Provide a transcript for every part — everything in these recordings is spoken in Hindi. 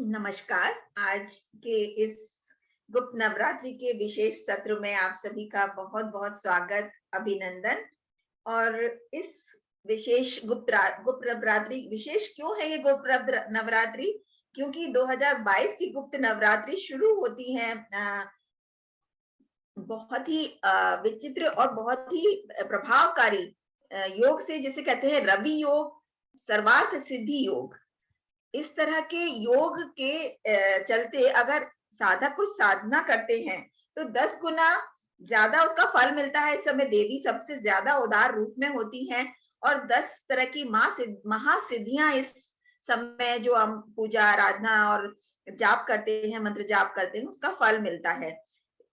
नमस्कार। आज के इस गुप्त नवरात्रि के विशेष सत्र में आप सभी का बहुत-बहुत स्वागत, अभिनंदन। और इस विशेष गुप्त नवरात्रि विशेष क्यों है ये नवरात्रि? क्योंकि 2022 की गुप्त नवरात्रि शुरू होती है बहुत ही विचित्र और बहुत ही प्रभावकारी योग से, जिसे कहते हैं रवि योग, सर्वार्थ सिद्धि योग। इस तरह के योग के चलते अगर साधक कुछ साधना करते हैं तो 10 गुना ज्यादा उसका फल मिलता है। इस समय देवी सबसे ज्यादा उदार रूप में होती हैं और 10 तरह की महासिद्धियां इस समय जो हम पूजा आराधना और जाप करते हैं, मंत्र जाप करते हैं, उसका फल मिलता है।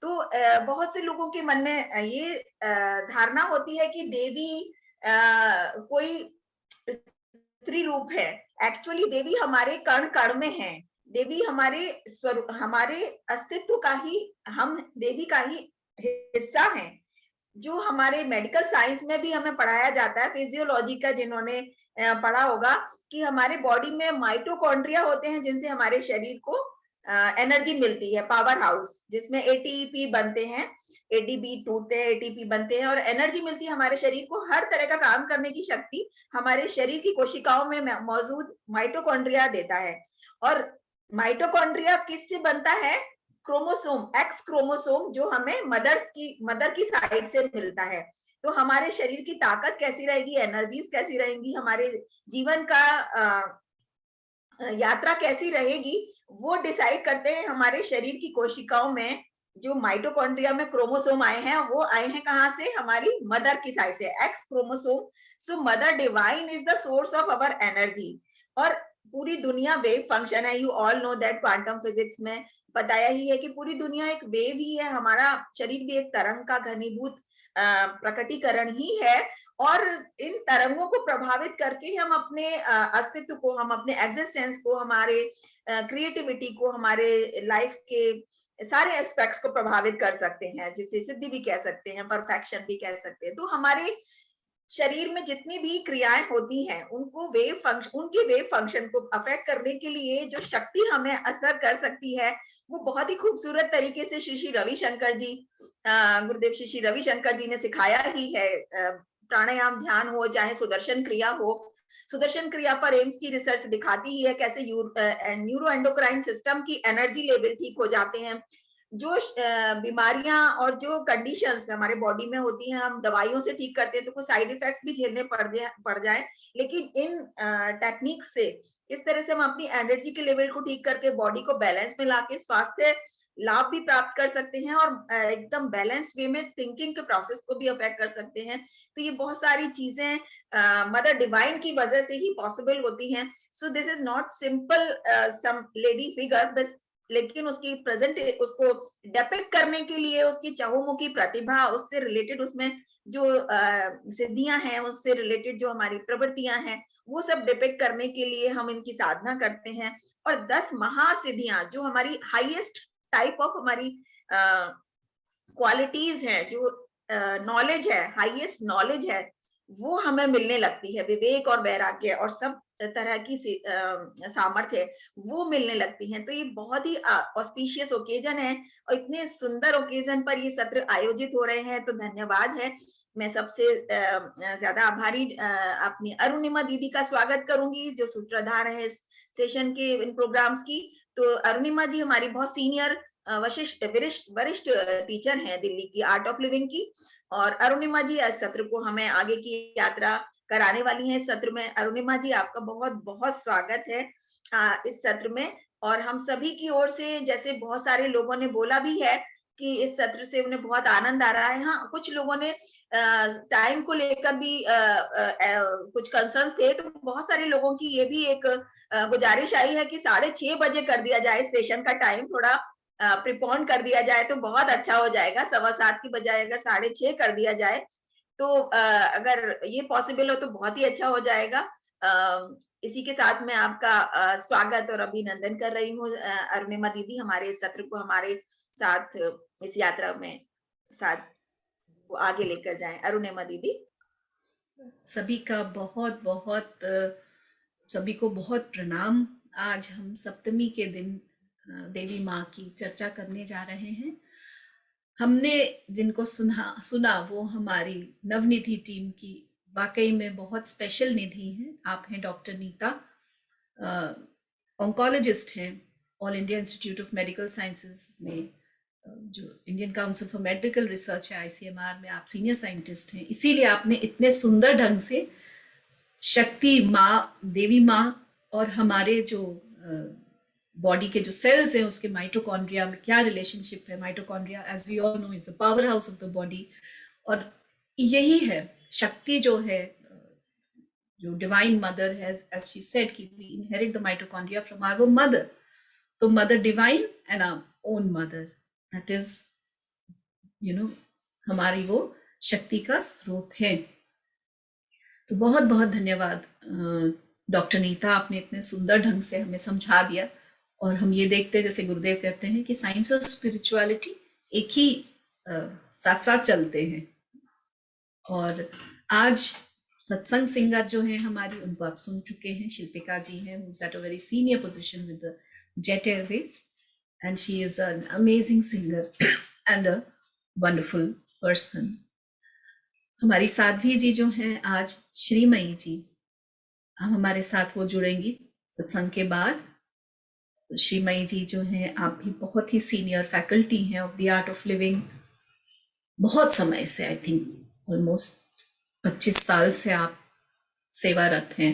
तो बहुत से लोगों के मन में ये धारणा होती है कि देवी कोई स्त्री रूप है। एक्चुअली देवी हमारे कण कण में है। देवी हमारे स्वरूप, हमारे अस्तित्व का ही, हम देवी का ही हिस्सा हैं। जो हमारे मेडिकल साइंस में भी हमें पढ़ाया जाता है, फिजियोलॉजी का जिन्होंने पढ़ा होगा, कि हमारे बॉडी में माइटोकॉन्ड्रिया होते हैं जिनसे हमारे शरीर को एनर्जी मिलती है, पावर हाउस, जिसमें एटीपी बनते हैं, एडीपी टूटते हैं, एटीपी बनते हैं और एनर्जी मिलती है हमारे शरीर को। हर तरह का काम करने की शक्ति हमारे शरीर की कोशिकाओं में मौजूद माइटोकॉन्ड्रिया देता है। और माइटोकॉन्ड्रिया किससे बनता है? क्रोमोसोम, एक्स क्रोमोसोम, जो हमें मदर की साइड से मिलता है। तो हमारे शरीर की ताकत कैसी रहेगी, एनर्जीज कैसी रहेंगी, हमारे जीवन का यात्रा कैसी रहेगी, वो डिसाइड करते हैं हमारे शरीर की कोशिकाओं में। जो माइटोकॉन्ड्रिया में क्रोमोसोम आए हैं, वो आए हैं कहाँ से? हमारी मदर की साइड से, x chromosome. So mother divine is the source of our energy. और पूरी दुनिया वेव फंक्शन है। You all know that quantum physics में बताया ही है कि पूरी दुनिया एक वेव ही है। हमारा शरीर भी एक तरंग का घनीभूत प्रकटीकरण ही है। और इन तरंगों को प्रभावित करके हम अपने अस्तित्व को, हम अपने एग्जिस्टेंस को, हमारे क्रिएटिविटी को, हमारे लाइफ के सारे एस्पेक्ट्स को प्रभावित कर सकते हैं, जिसे सिद्धि भी कह सकते हैं, परफेक्शन भी कह सकते हैं। तो हमारे शरीर में जितनी भी क्रियाएं होती हैं, उनके वेव फंक्शन को अफेक्ट करने के लिए जो शक्ति हमें असर कर सकती है, वो बहुत ही खूबसूरत तरीके से श्री श्री रविशंकर जी, गुरुदेव श्री श्री रविशंकर जी ने सिखाया ही है। प्राणायाम ध्यान हो, चाहे सुदर्शन क्रिया हो, सुदर्शन क्रिया पर एम्स की रिसर्च दिखाती ही है कैसे न्यूरो एंडोक्राइन सिस्टम की एनर्जी लेवल ठीक हो जाते हैं। जो बीमारियां और जो कंडीशंस हमारे बॉडी में होती हैं, हम दवाइयों से ठीक करते हैं तो कुछ साइड इफेक्ट्स भी झेलने पड़ जाए, लेकिन इन टेक्निक से इस तरह से हम अपनी एनर्जी के लेवल को ठीक करके बॉडी को बैलेंस में लाके स्वास्थ्य लाभ भी प्राप्त कर सकते हैं और एकदम बैलेंस वे में थिंकिंग के प्रोसेस को भी अफेक्ट कर सकते हैं। तो ये बहुत सारी चीजें मदर डिवाइन की वजह से ही पॉसिबल होती हैं। So this is not simple some lady figure बस, लेकिन उसकी प्रेजेंट, उसको डेपिक्ट करने के लिए उसकी चहुमुखी प्रतिभा, उससे रिलेटेड उसमें जो सिद्धियां हैं, उससे रिलेटेड जो हमारी प्रवृत्तियां हैं, वो सब डिपिक्ट करने के लिए हम इनकी साधना करते हैं। और 10 महासिद्धियां जो हमारी हाईएस्ट टाइप ऑफ हमारी क्वालिटीज हैं, जो नॉलेज है, हाईएस्ट नॉलेज है, वो हमें मिलने लगती है। विवेक और वैराग्य और सब तरह की सामर्थ्य वो मिलने लगती हैं। तो ये बहुत ही ऑस्पिशियस ओकेजन है और इतने सुंदर ओकेजन पर ये सत्र आयोजित हो रहे हैं, तो धन्यवाद है। मैं सबसे ज्यादा आभारी अपनी अरुणिमा दीदी का स्वागत करूंगी, जो सूत्रधार है इस सेशन के, इन प्रोग्राम्स की। तो अरुणिमा जी हमारी बहुत सीनियर वरिष्ठ टीचर हैं दिल्ली की आर्ट ऑफ लिविंग की। और अरुणिमा जी इस सत्र को हमें आगे की यात्रा कराने वाली हैं। इस सत्र में अरुणिमा जी आपका बहुत बहुत स्वागत है इस सत्र में। और हम सभी की ओर से, जैसे बहुत सारे लोगों ने बोला भी है कि इस सत्र से उन्हें बहुत आनंद आ रहा है। हाँ, कुछ लोगों ने टाइम को लेकर भी कुछ कंसर्न्स थे, तो बहुत सारे लोगों की ये भी एक गुजारिश आई है कि 6:30 बजे कर दिया जाए सेशन का टाइम, थोड़ा प्रिपोन कर दिया जाए तो बहुत अच्छा हो जाएगा। 7:15 की बजाय अगर 6:30 कर दिया जाए तो अगर ये पॉसिबल हो तो बहुत ही अच्छा हो जाएगा। इसी के साथ मैं आपका स्वागत और अभिनंदन कर रही हूँ अरुणिमा दीदी, हमारे इस सत्र को हमारे साथ इस यात्रा में साथ वो आगे लेकर जाएं। अरुणिमा दीदी। सभी का बहुत बहुत सभी को बहुत प्रणाम। आज हम सप्तमी के दिन देवी माँ की चर्चा करने जा रहे हैं। हमने जिनको सुना वो हमारी नवनिधि टीम की वाकई में बहुत स्पेशल निधि हैं। आप हैं डॉक्टर नीता, ऑन्कोलॉजिस्ट हैं, all India institute of medical sciences में जो Indian council for medical research है ICMR में आप सीनियर साइंटिस्ट हैं। इसीलिए आपने इतने सुंदर ढंग से शक्ति माँ, देवी माँ और हमारे जो बॉडी के जो सेल्स हैं उसके माइटोकॉन्ड्रिया में क्या रिलेशनशिप है। Mitochondria as we all know is the power house of the body, और यही है शक्ति जो है, जो divine mother has as she said कि we inherit the mitochondria from our mother. तो mother divine and our own mother, that is हमारी वो शक्ति का स्रोत है। तो बहुत बहुत धन्यवाद डॉक्टर नीता, आपने इतने सुंदर ढंग से हमें समझा दिया। और हम ये देखते हैं, जैसे गुरुदेव कहते हैं कि साइंस और स्पिरिचुअलिटी एक ही साथ साथ चलते हैं। और आज सत्संग सिंगर जो हैं हमारी, उनको आप सुन चुके हैं, शिल्पिका जी हैं, who is at a very senior position with the jet Airways, and she is an amazing singer and a wonderful person. हमारी साध्वी जी जो हैं आज, श्रीमयी जी, हम हमारे साथ वो जुड़ेंगी सत्संग के बाद। श्रीमयी जी जो हैं, आप भी बहुत ही सीनियर फैकल्टी हैं of the art of living. बहुत समय से, आई थिंक ऑलमोस्ट 25 साल से आप सेवारत हैं।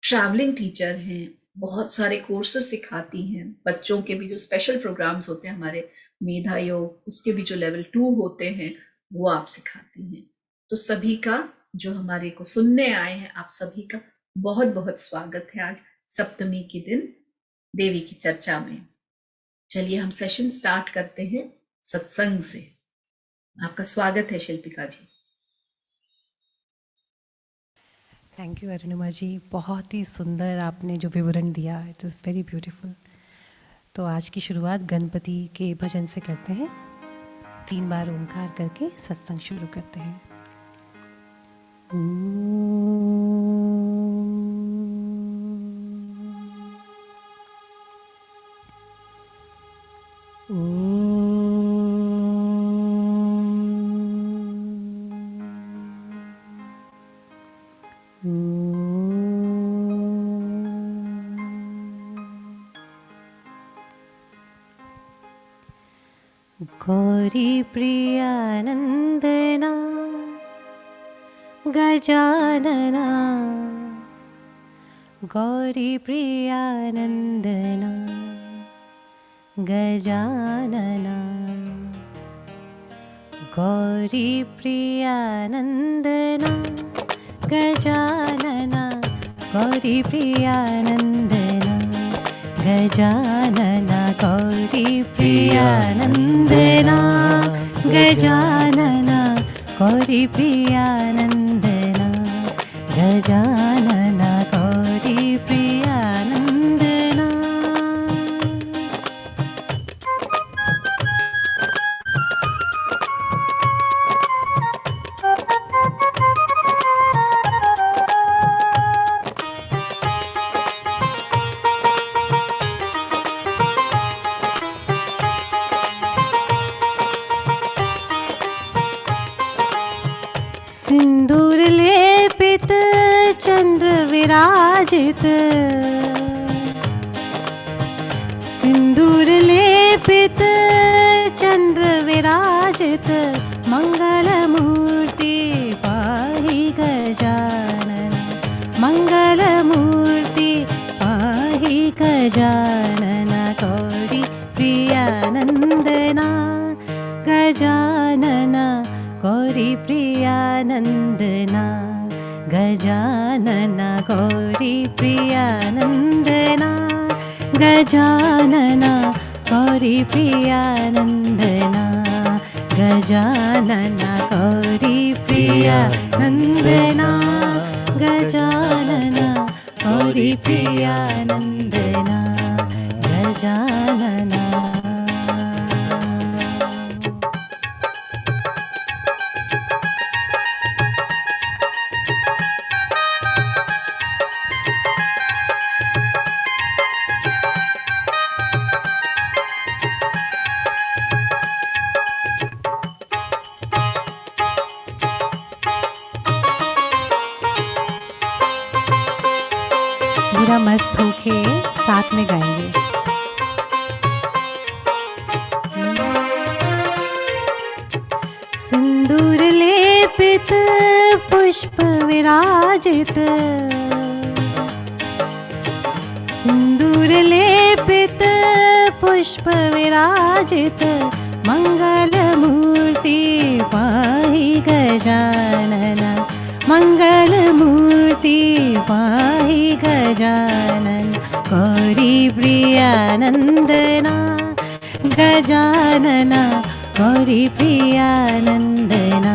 ट्रैवलिंग टीचर हैं, बहुत सारे कोर्सेज सिखाती हैं। बच्चों के भी जो स्पेशल प्रोग्राम्स होते हैं हमारे मेधा योग, उसके भी जो लेवल 2 होते हैं वो आप सिखाती हैं। तो सभी का जो हमारे को सुनने आए हैं, आप सभी का बहुत बहुत स्वागत है आज सप्तमी के दिन देवी की चर्चा में। चलिए हम सेशन स्टार्ट करते हैं सत्संग से। आपका स्वागत है शिल्पिका जी। थैंक यू अरुणिमा जी, बहुत ही सुंदर आपने जो विवरण दिया, इट इज़ वेरी ब्यूटीफुल। तो आज की शुरुआत गणपति के भजन से करते हैं। 3 बार ओंकार करके सत्संग शुरू करते हैं। गौरी प्रियानंदना गजानना, गौरी प्रियानंदना गजानना, गौरी प्रियानंदना गजानना, गौरी प्रियानंदना गजानना, गौरी प्रियानंदना गजानना, गौरी प्रियानंदना गजानना, गौरी प्रियानंदना। सिंदूर लेपित चंद्र विराजित, सिंदूर लेपित चंद्र विराजित, मंगल मूर्ति पाहि गजानन, मंगल मूर्ति पाहि गजानन, गौरी प्रियानंदना गजानना, गौरी प्रियानंदना गजानना, गौरी प्रियानंदना गजानना, गौरी प्रियानंदना गजानना, गौरी प्रियानंदना गजानना, गौरी प्रियानंदना गजानना। मेरा मस्त होके साथ में गाएंगे। सिंदूर लेपित पुष्प विराजित, सिंदूर लेपित पुष्प विराजित, मंगल मूर्ति पाहि गजानन, मंगल मूर्ति पाहि गजानन, गौरी प्रियानंदना गजानना, गौरी प्रियानंदना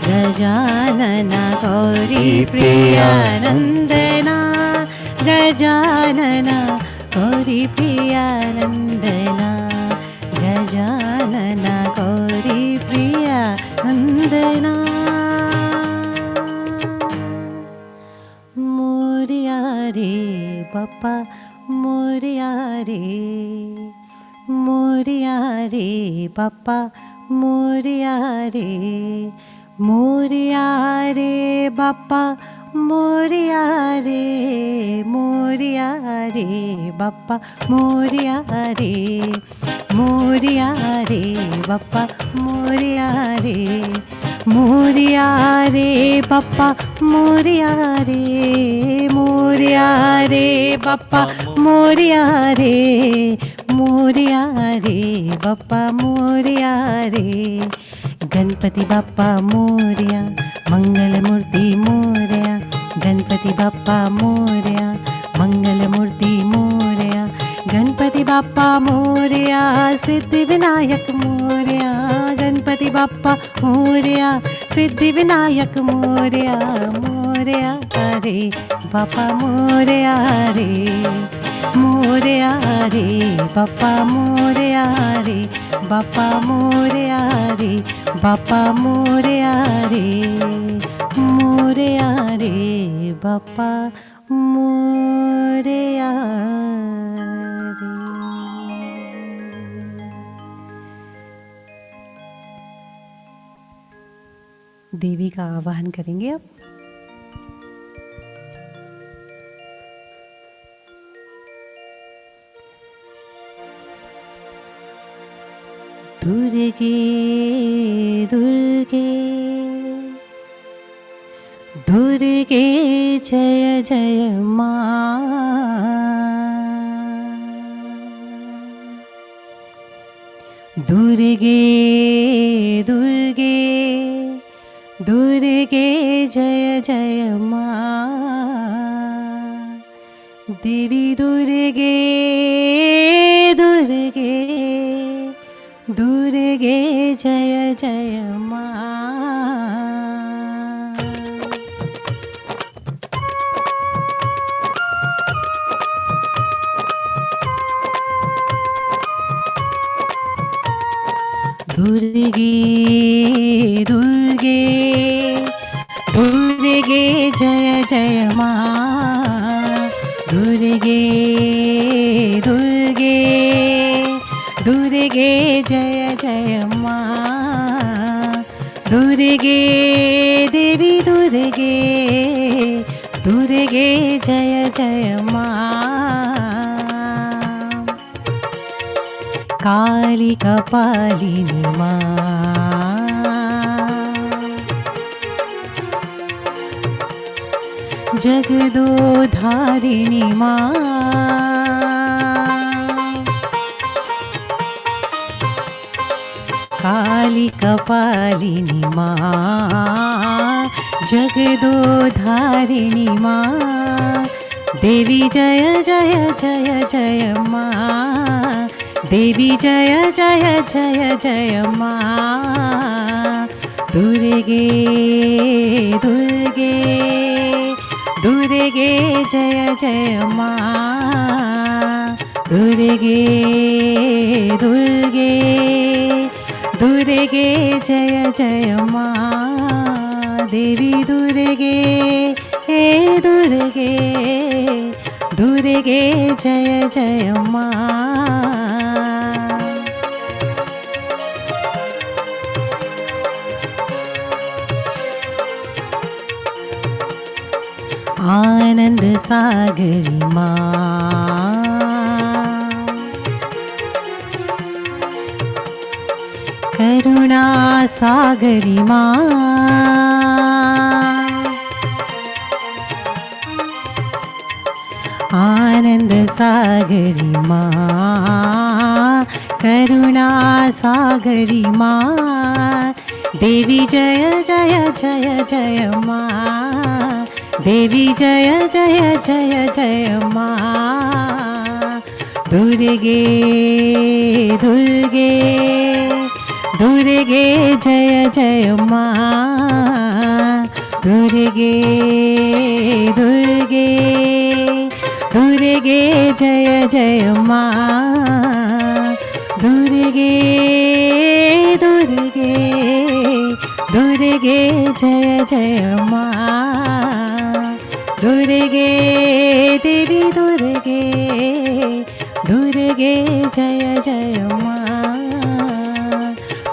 गजानना, गौरी प्रियानंदना गजानना, गौरी प्रियानंदना गजानना, गौरी प्रियानंदना। मोरया रे बाप्पा मोरया रे, मोरया रे बाप्पा मोरया रे, मोरया रे बाप्पा मोरया रे, मोरया रे बाप्पा मोरया रे, मोरया रे बाप्पा मोरया रे, मोरया रे बाप्पा मोरया रे, मोरया रे बाप्पा मोरया रे, मोरया रे बाप्पा मोरया रे, गणपति बाप्पा मोरया, मंगल मूर्ति मोरया, गणपति बाप्पा मोरया, मंगल मूर्ति मोरया, गणपति बाप्पा मोरया, सिद्धि विनायक मोरया, गणपति बाप्पा मोरया, सिद्धि विनायक मोरया, मोरया रे बाप्पा मोरया रे, मोरया रे बाप्पा मोरया रे, बाप्पा मोरया रे, बाप्पा मोरया रे, मोरया रे बाप्पा मोरया रे। देवी का आवाहन करेंगे अब। दुर्गे दुर्गे दुर्गे जय जय माँ, दुर्गे दुर्गे दुर्गे जय जय माँ, देवी दुर्गे दुर्गे दुर्गे जय जय माँ। दुर्गे दुर्गे दुर्गे जय जय माँ, दुर्गे दुर्गे दुर्गे जय जय माँ, दुर्गे देवी दुर्गे दुर्गे जय जय माँ, काली कपालिनी माँ, जगदोधारिणी माँ, काली कपालिनी माँ, जगदोधारिणी माँ, देवी जय जय जय जय माँ, देवी जय जय जय जय माँ, दुर्गे दुर्गे दुर्गे जय जय माँ, दुर्गे दुर्गे दुर्गे जय जय माँ, देवी दुर्गे हे दुर्गे दुर्गे जय जय माँ। आनंद सागरी माँ, करुणा सागरी माँ, आनंद सागरी माँ, करुणा सागरी माँ, देवी जय जय जय जय माँ, देवी जय जय जय जय माँ, दुर्गे दुर्गे दुर्गे जय जय माँ, दुर्गे दुर्गे दुर्गे जय जय माँ, दुर्गे दुर्गे दुर्गे जय जय माँ, दुर्गे देवी दुर्गे दुर्गे जय जय माँ,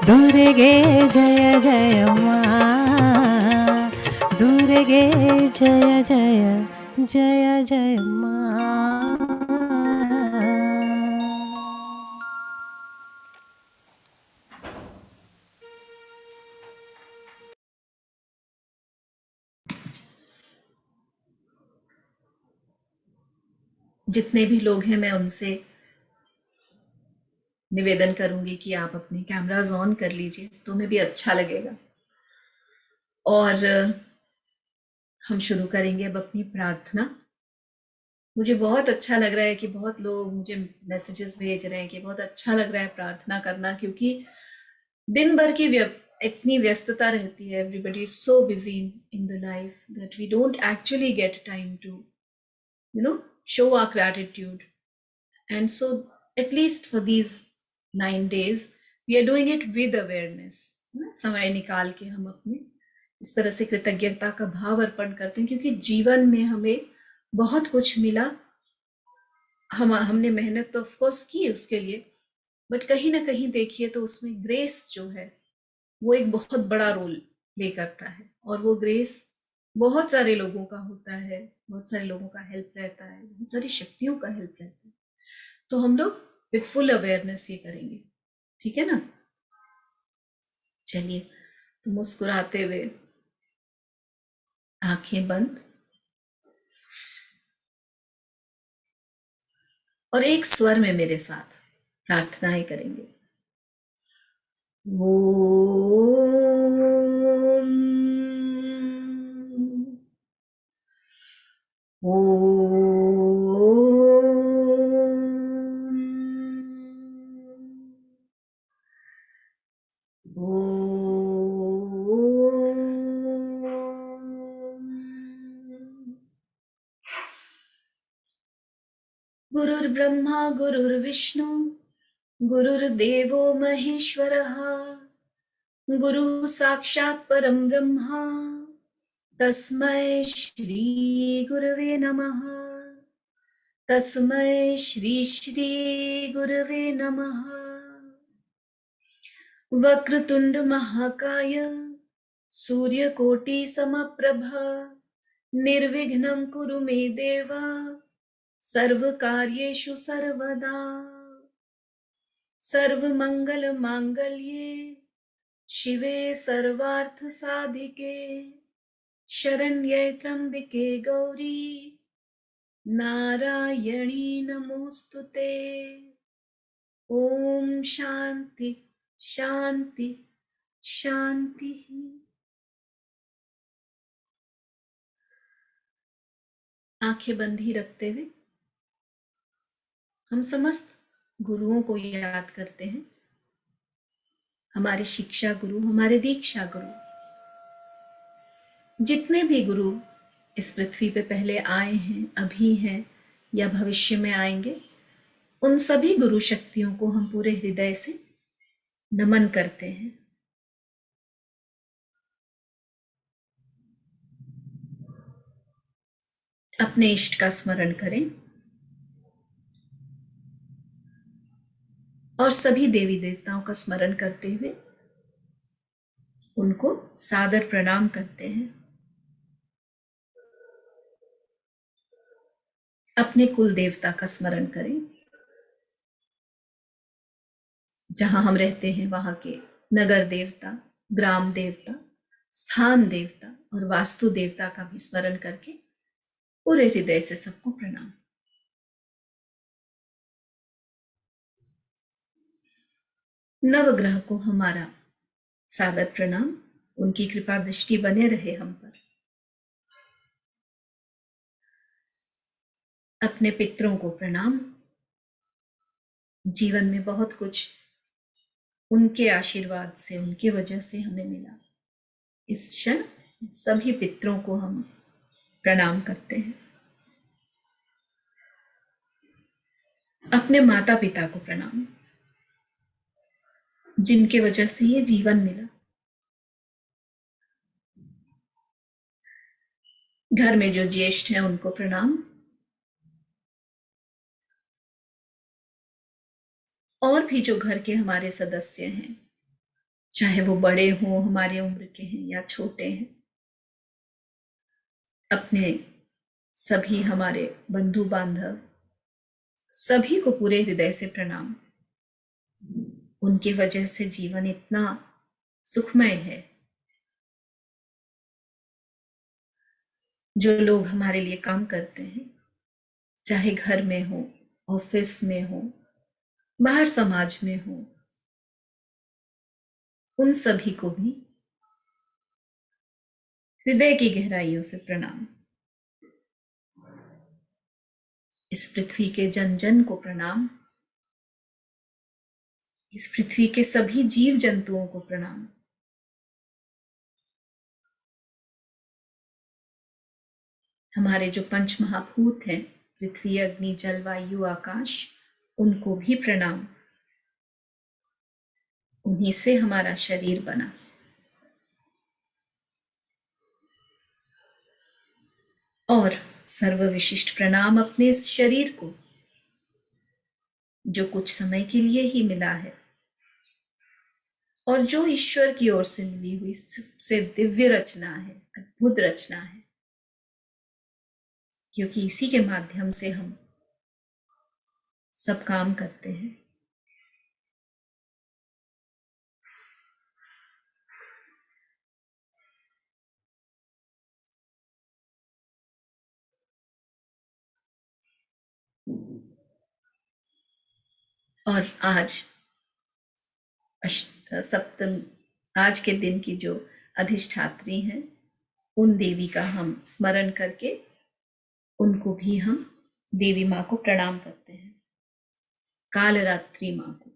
दुर्गे जय जय माँ, दुर्गे जय जय जय जय माँ। जितने भी लोग हैं मैं उनसे निवेदन करूंगी कि आप अपने कैमरास ऑन कर लीजिए, तो हमें भी अच्छा लगेगा। और हम शुरू करेंगे अब अपनी प्रार्थना। मुझे बहुत अच्छा लग रहा है कि बहुत लोग मुझे मैसेजेस भेज रहे हैं कि बहुत अच्छा लग रहा है प्रार्थना करना, क्योंकि दिन भर की इतनी व्यस्तता रहती है, everybody is so busy in the life that we don't actually get time to show our gratitude. And so at least for these 9 days we are doing it with awareness. समय निकाल के हम अपने इस तरह से कृतज्ञता का भाव अर्पण करते हैं, क्योंकि जीवन में हमें बहुत कुछ मिला। हमने मेहनत तो ऑफ कोर्स की है उसके लिए, बट कहीं ना कहीं देखिए तो उसमें ग्रेस जो है वो एक बहुत बड़ा रोल प्ले करता है, और वो ग्रेस बहुत सारे लोगों का होता है, बहुत सारे लोगों का हेल्प रहता है, बहुत सारी शक्तियों का हेल्प रहता है। तो हम लोग विथ फुल अवेयरनेस ये करेंगे, ठीक है ना? चलिए, तो मुस्कुराते हुए आंखें बंद और एक स्वर में मेरे साथ प्रार्थनाएं करेंगे। गुरुर्ब्रह्मा गुरुर्विष्णु गुरुर्देवो महेश्वरः, गुरुः साक्षात् परं ब्रह्मा, तस्मै श्री गुरवे नमः, तस्मै श्री श्री गुरवे नमः। वक्रतुंड महाकाय सूर्यकोटि समप्रभ, निर्विघ्नं कुरु मे देव, सर्वकार्येषु सर्वदा। सर्वमंगल मांगल्ये शिवे सर्वार्थ साधिके, शरण्ये त्र्यंबिके गौरी नारायणी नमोस्तुते। ओम शांति शांति शांति। आंखें बंद ही रखते हुए हम समस्त गुरुओं को याद करते हैं, हमारे शिक्षा गुरु, हमारे दीक्षा गुरु, जितने भी गुरु इस पृथ्वी पे पहले आए हैं, अभी हैं या भविष्य में आएंगे, उन सभी गुरु शक्तियों को हम पूरे हृदय से नमन करते हैं। अपने इष्ट का स्मरण करें और सभी देवी देवताओं का स्मरण करते हुए उनको सादर प्रणाम करते हैं। अपने कुल देवता का स्मरण करें। जहां हम रहते हैं वहां के नगर देवता, ग्राम देवता, स्थान देवता और वास्तु देवता का भी स्मरण करके पूरे हृदय से सबको प्रणाम। नवग्रह को हमारा सादर प्रणाम। उनकी कृपा दृष्टि बने रहे हम पर। अपने पितरों को प्रणाम। जीवन में बहुत कुछ उनके आशीर्वाद से, उनके वजह से हमें मिला। इस क्षण सभी पितरों को हम प्रणाम करते हैं। अपने माता पिता को प्रणाम, जिनके वजह से ये जीवन मिला। घर में जो ज्येष्ठ हैं उनको प्रणाम। और भी जो घर के हमारे सदस्य हैं, चाहे वो बड़े हों, हमारे उम्र के हैं या छोटे हैं, अपने सभी हमारे बंधु बांधव, सभी को पूरे हृदय से प्रणाम। उनकी वजह से जीवन इतना सुखमय है। जो लोग हमारे लिए काम करते हैं, चाहे घर में हो, ऑफिस में हो, बाहर समाज में हो, उन सभी को भी हृदय की गहराइयों से प्रणाम। इस पृथ्वी के जन जन को प्रणाम। इस पृथ्वी के सभी जीव जंतुओं को प्रणाम। हमारे जो पंच महाभूत हैं, पृथ्वी, अग्नि, जल, वायु, आकाश, उनको भी प्रणाम। उन्हीं से हमारा शरीर बना। और सर्वविशिष्ट प्रणाम अपने इस शरीर को, जो कुछ समय के लिए ही मिला है और जो ईश्वर की ओर से मिली हुई सबसे दिव्य रचना है, अद्भुत रचना है, क्योंकि इसी के माध्यम से हम सब काम करते हैं। और आज सप्तम, आज के दिन की जो अधिष्ठात्री हैं, उन देवी का हम स्मरण करके उनको भी हम देवी माँ को प्रणाम करते हैं, कालरात्रि माँ को।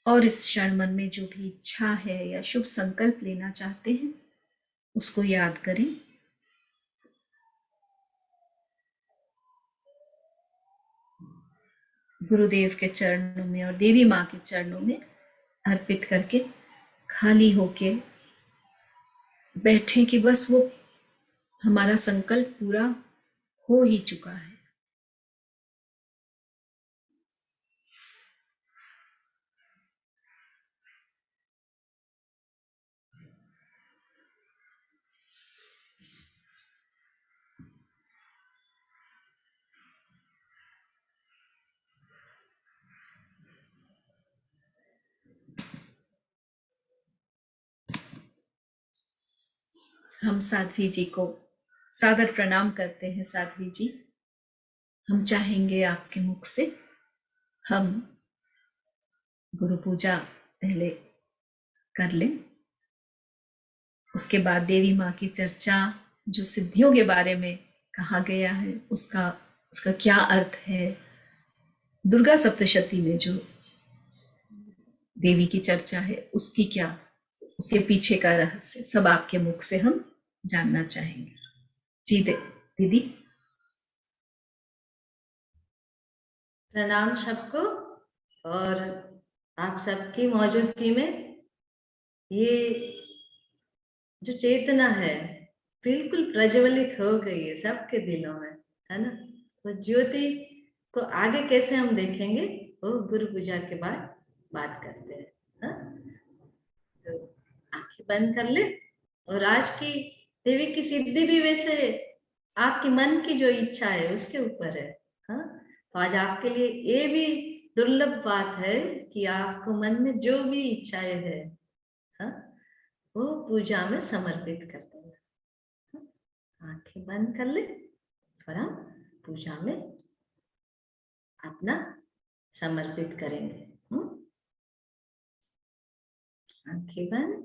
और इस क्षण मन में जो भी इच्छा है या शुभ संकल्प लेना चाहते हैं, उसको याद करें। गुरुदेव के चरणों में और देवी माँ के चरणों में अर्पित करके खाली होके बैठे कि बस वो हमारा संकल्प पूरा हो ही चुका है। हम साध्वी जी को सादर प्रणाम करते हैं। साध्वी जी, हम चाहेंगे आपके मुख से हम गुरु पूजा पहले कर लें, उसके बाद देवी माँ की चर्चा, जो सिद्धियों के बारे में कहा गया है उसका क्या अर्थ है, दुर्गा सप्तशती में जो देवी की चर्चा है उसकी क्या, उसके पीछे का रहस्य, सब आपके मुख से हम जानना चाहेंगे। जी दीदी। प्रणाम सबको। और आप सबकी मौजूदगी में ये जो चेतना है बिल्कुल प्रज्वलित हो गई है सबके दिलों में, है ना। तो ज्योति को आगे कैसे हम देखेंगे वो गुरु पूजा के बाद बात करते हैं। हाँ? तो आंखें बंद कर ले। और आज की देवी की सिद्धि भी वैसे आपकी मन की जो इच्छा है उसके ऊपर है। हाँ, तो आज आपके लिए ये भी दुर्लभ बात है कि आपको मन में जो भी इच्छाएं है, हाँ, वो पूजा में समर्पित कर देना। आंखें बंद कर ले और हम पूजा में अपना समर्पित करेंगे। आंखें बंद।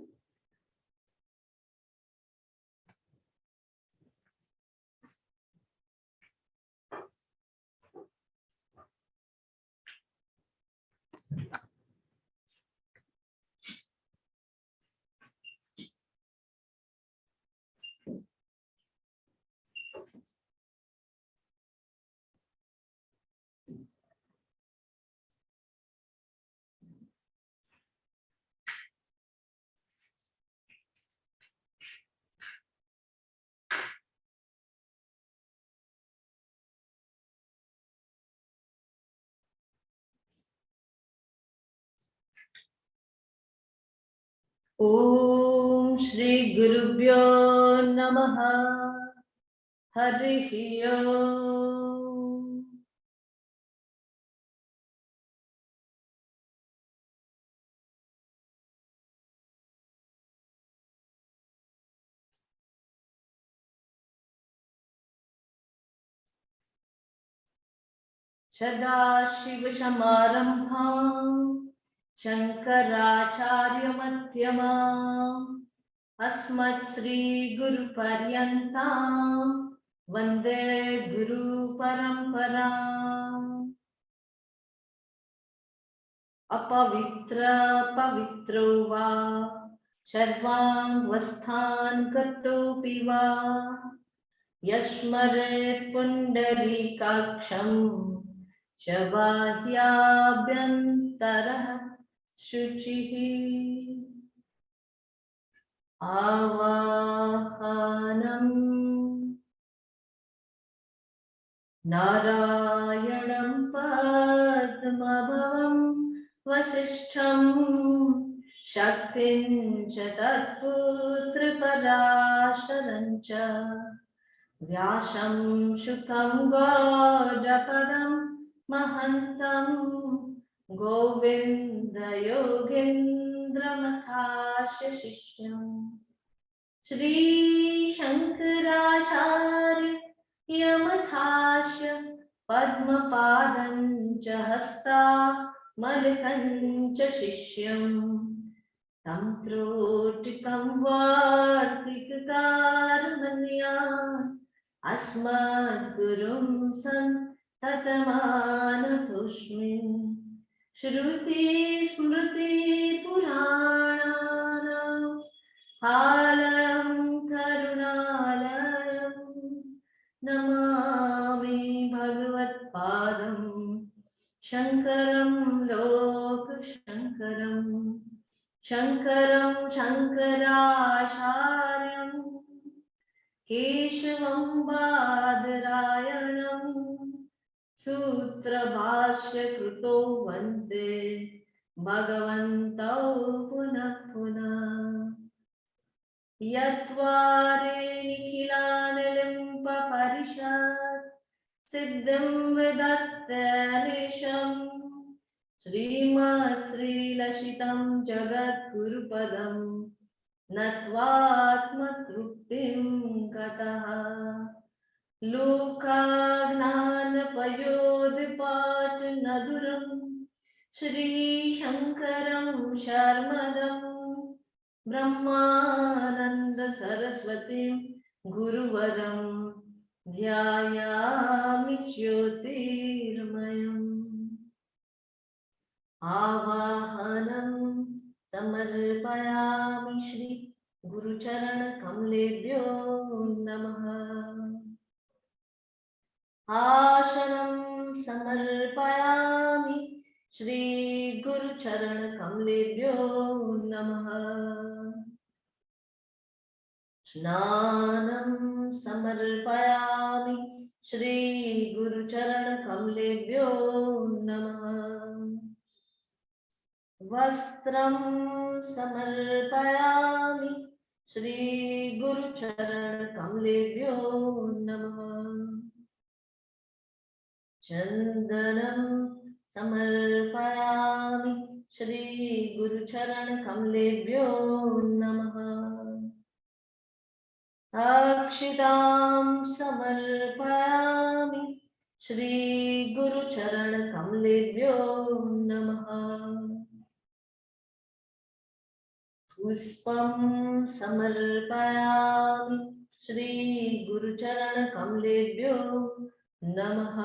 ओम श्री गुरुभ्यो नमः। हरिः ओम। सदाशिवसमारम्भाम् शङ्कराचार्यमध्यमाम् अस्मत्श्रीगुरुपर्यन्ताम् वन्दे गुरुपरम्पराम्। अपवित्र पवित्रो वा सर्वाङ्गवस्थान् गतोऽपि वा यस्मरेत् पुण्डरीकाक्षम् च बाह्याभ्यन्तरः शुचिः। आवाहनम् नारायणं पद्मभवं वसिष्ठं शक्तिं च तत्पुत्रपराशरं च व्यासं शुकं गौडपदं महन्तं गोविन्दयोगीन्द्रमथास्य शिष्यम् श्रीशङ्कराचार्य यमथास्य पद्मपादं च हस्तामलकं च शिष्यम् तं त्रोटिकं वार्तिककारमन्यान् अस्मद्गुरुं सन्ततमानतोऽस्मि। श्रुतिस्मृतिपुराणानाम् आलयं करुणालयं नमामि भगवत्पादं शङ्करं लोकशङ्करं शङ्करं शङ्कराचार्यं केशवं बादरायणं सूत्रभाष्यकृतो वन्दे भगवन्तौ पुनः पुनः। यत्वारे निखिलानिलिम्पपरिषत् सिद्धिं विदत्तनिशम् श्रीमत्श्रीलसितं जगद्गुरुपदं नत्वात्मतृप्तिं गतः। लोकाज्ञानपयोधिपाटनधुरं श्रीशङ्करं शर्मदम् ब्रह्मानंद सरस्वती गुरुवरं ध्यायामि ज्योतिर्मयम्। आवाहनं समर्पयामि श्री गुरुचरण कमलेभ्यो नमः। आसनं समर्पयामि श्री गुरुचरण कमलेभ्यो नमः। स्नानं समर्पयामि श्री गुरुचरण कमलेभ्यो नमः। वस्त्रं समर्पयामि श्री गुरु चरण कमलेभ्यो नमः। चंदनं समर्पयामि श्री गुरु चरण कमलेभ्यो नमः। अक्षितां समर्पयामि श्री गुरु चरण कमलेभ्यो नमः। पुष्पं समर्पयामि श्री गुरु चरण कमलेभ्यो नमः।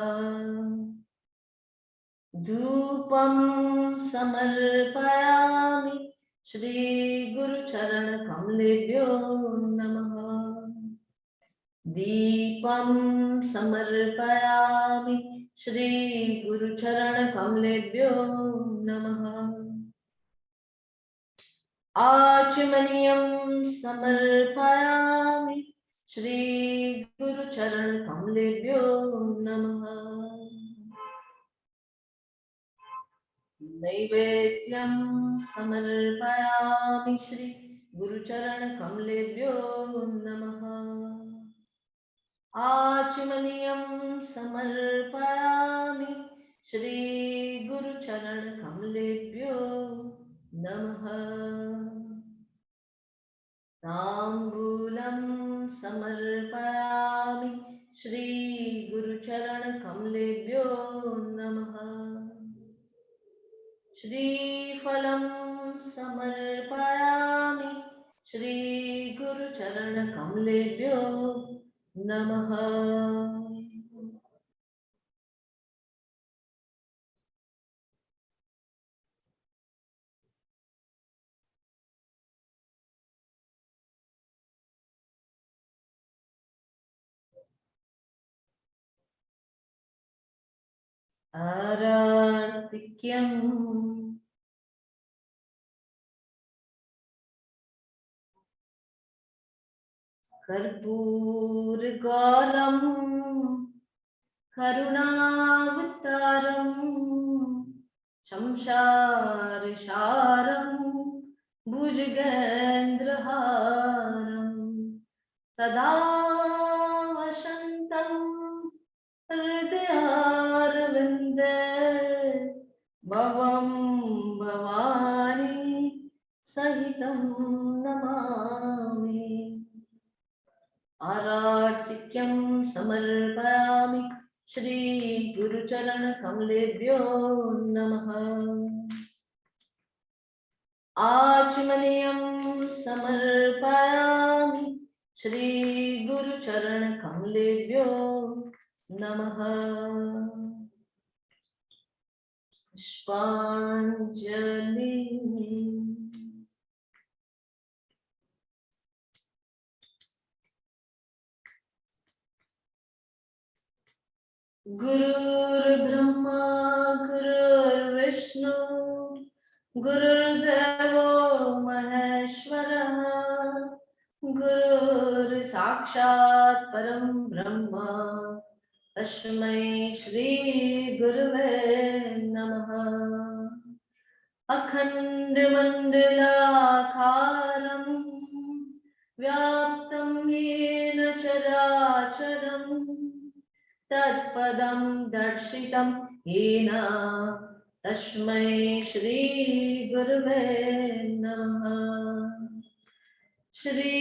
धूपं समर्पयामि श्री गुरु चरण कमलेभ्यो नमः। दीपं समर्पयामि श्री गुरु चरण कमलेभ्यो नमः। आचमनीयं समर्पयामि श्री गुरु चरण कमलेभ्यो नमः। नैवेद्यं समर्पयामि श्री गुरु चरण कमलेभ्यो नमः। आचमनीयं समर्पयामि श्री गुरु चरण कमलेभ्यो नमः। ताम्बूलं समर्पयामि श्री गुरु चरण कमलेभ्यो नमः। श्रीफलं समर्पयामि श्री गुरु चरण कमलेभ्यो नमः। आरार्तिक्यम् कर्पूरगौरं करुणावतारं शंशारशारं भुजगेन्द्रहारं सदा वसन्तं हृदयारविन्दे भवं भवानी सहितं नमामि। आरार्तिक्यं समर्पयामि श्री गुरु चरण कमलेभ्यो नमः। आचमनीयं समर्पयामि श्री गुरु चरण कमलेभ्यो नमः। पुष्पांजलि। गुरुर्ब्रह्मा गुरुर्विष्णु गुरुर्देवो महेश्वरः गुरुर्साक्षात् परं ब्रह्म तस्मै श्री गुरुवे नमः। अखण्डमण्डलाकारं व्याप्तं येन चराचरं तत्पदं दर्शितं येन तस्मै श्री गुरुवे नमः। श्री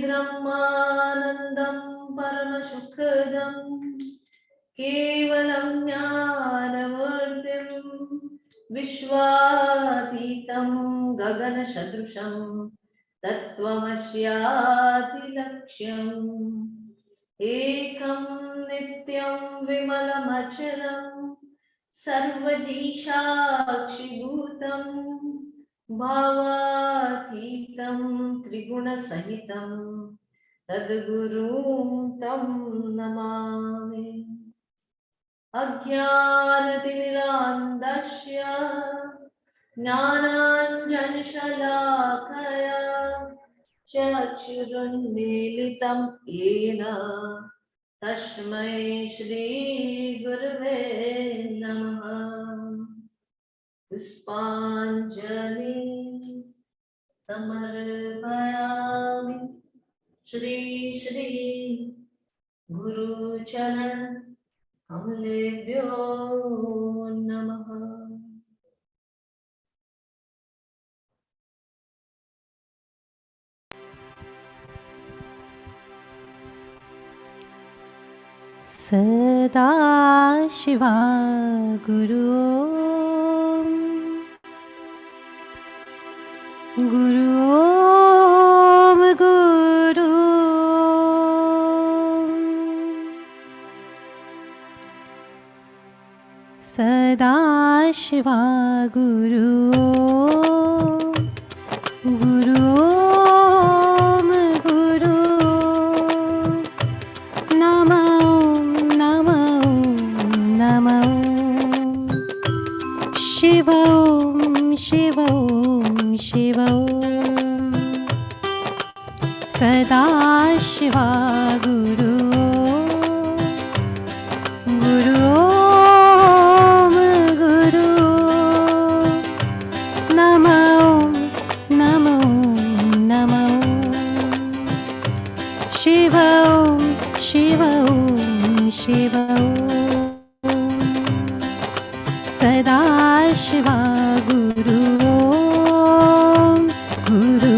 ब्रह्मानन्दं परमसुखदं केवलं ज्ञानमूर्तिं विश्वातीतं गगनसदृशं तत्त्वमस्यादिलक्ष्यम् एकं नित्यं विमलमचलं सर्वदिशाक्षिभूतं भावातीतं त्रिगुणसहितं सद्गुरुं तं नमामि। अज्ञानतिमिरान्धस्य ज्ञानाञ्जनशलाकया चक्षुरुन्मीलितं येन तस्मै श्री गुरुवे नमः। पुष्पांजलि। समर्पयामि। श्री श्री गुरुचरण कमलेभ्यो नमः। सदा शिवा गुरु गुरु गुरु सदा शिवा गुरु गुरु गुरु नमो नमो नमो शिव शिव शिव सदा शिवा गुरु गुरु गुरु नमो नमो नमो शिव शिव शिव सदा शिवा गुरु गुरु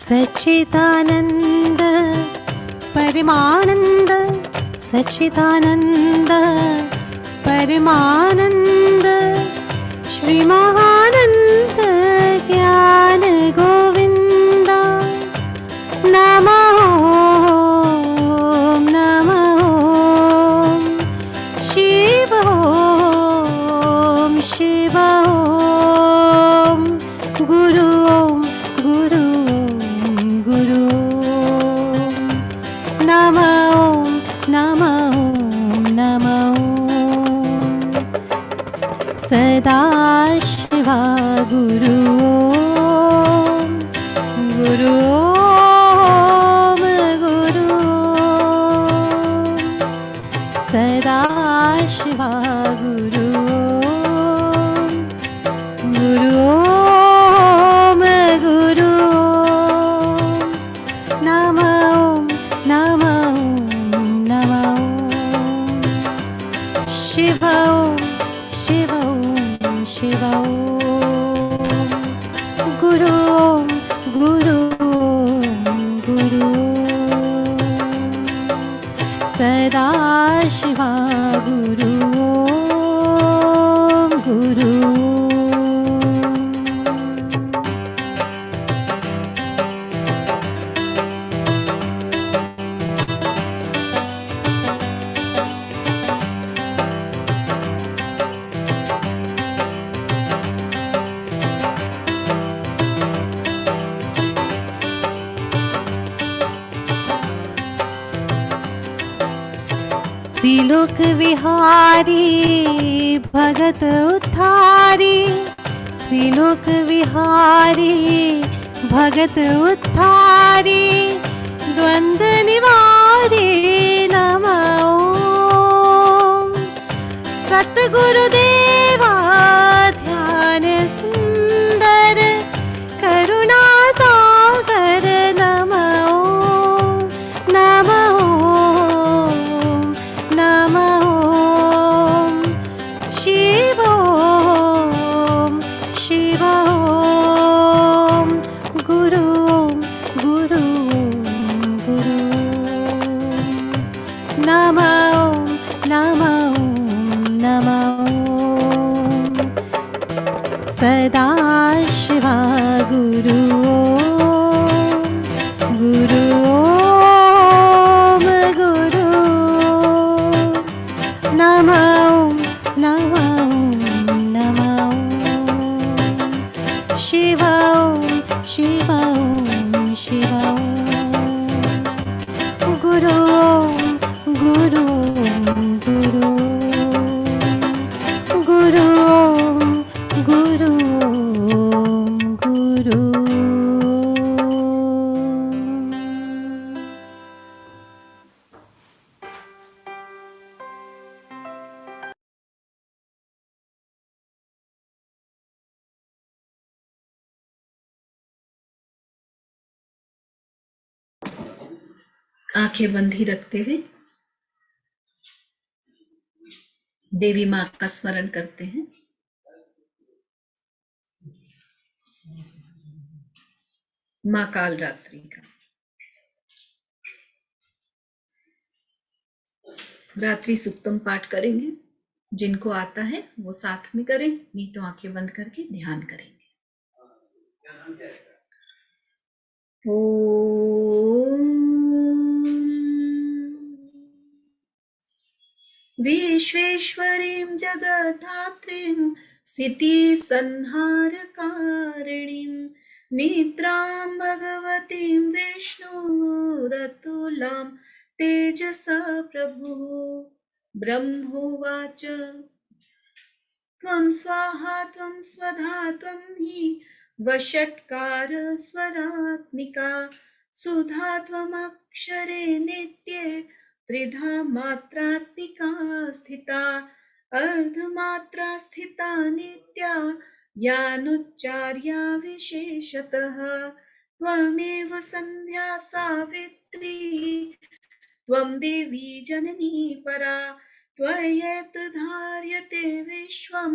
सच्चिदानंद परमानंद सच्चिदानंद परमानंद श्री महानंद ज्ञान गोविंद नमः नमः शिव शिव गुरु गुरु गुरु नमो नमो नमो सदा शिवा गुरु गुरु गुरु सदा शिवा गुरु गुरु गुरु नमो नमो नमो शिव शिव शिव गुरु गुरु गुरु सदा शिवा गुरु गुरु त्रिलोक विहारी भगत उद्धारी त्रिलोक विहारी भगत उद्धारी द्वंद्व निवारी नमो सतगुरुदेवा ध्यान सुंदर करुणा सागर नमो नमो नमो शिव शिव गुरु गुरु गुरु नमो नमो नमो सदा शिवा गुरु गुरु गुरु नमो नमो नमो शिव शिव शिव गुरु गुरु गुरु गुरु गुरु गुरु। आंखें बंद ही रखते हुए देवी माँ का स्मरण करते हैं। माँ काल रात्रि का रात्रि सुक्तम पाठ करेंगे। जिनको आता है वो साथ में करें, नहीं तो आंखें बंद करके ध्यान करेंगे। ओम विश्वेश्वरीं जगद्धात्रीं स्थितिसंहारकारिणीं निद्रां भगवतीं विष्णुरतुलां तेजसा प्रभुः ब्रह्मोवाच त्वं स्वाहा त्वं स्वधा त्वं हि वषट्कार स्वरात्मिका सुधा त्वमक्षरे नित्ये त्रिधा मात्रात्मिका स्थिता अर्धमात्रा स्थिता नित्या यानुच्चार्या विशेषतः त्वमेव संध्या सावित्री त्वं देवी जननी परा त्वयैतधार्यते विश्वं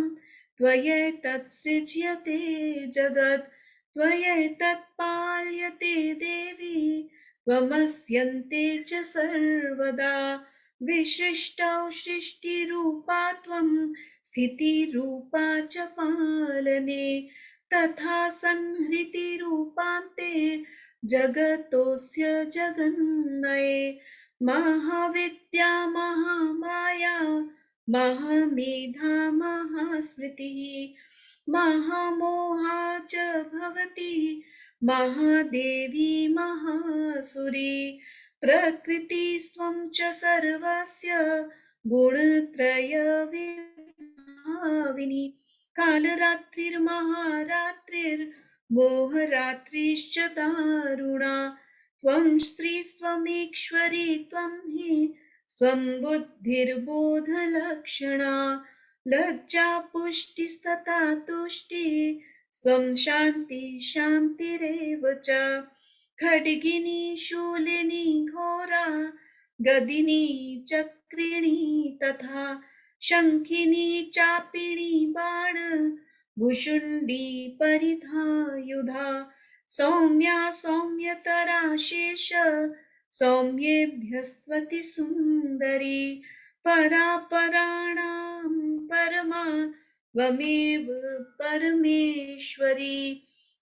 त्वयैतत्सृज्यते जगत् त्वयैतत्पाल्यते देवी त्वमस्यन्ते च सर्वदा विशिष्टौ सृष्टिरूपा त्वं स्थितिरूपा च पालने तथा संहृतिरूपान्ते जगतोऽस्य जगन्मये महाविद्या महामाया महामेधा महास्मृतिः महामोहा च भवति महादेवी महासुरी प्रकृतिस्त्वं च सर्वस्य गुणत्रय विभाविनी कालरात्रिर्महारात्रिर्मोहरात्रिश्च दारुणा त्वं स्त्रीस्त्वमीश्वरी त्वं हि स्वं बुद्धिर्बोधलक्षणा लज्जा पुष्टिस्तथा तुष्टि स्वं शान्ति शान्तिरेव च खड्गिनी शूलिनी घोरा गदिनी चक्रिणी तथा शङ्खिनी चापिणी बाण भुशुण्डी परिधायुधा सौम्या सौम्यतरा शेष सौम्येभ्यस्त्वति सुन्दरी परा पराणां परमा त्वमेव परमेश्वरी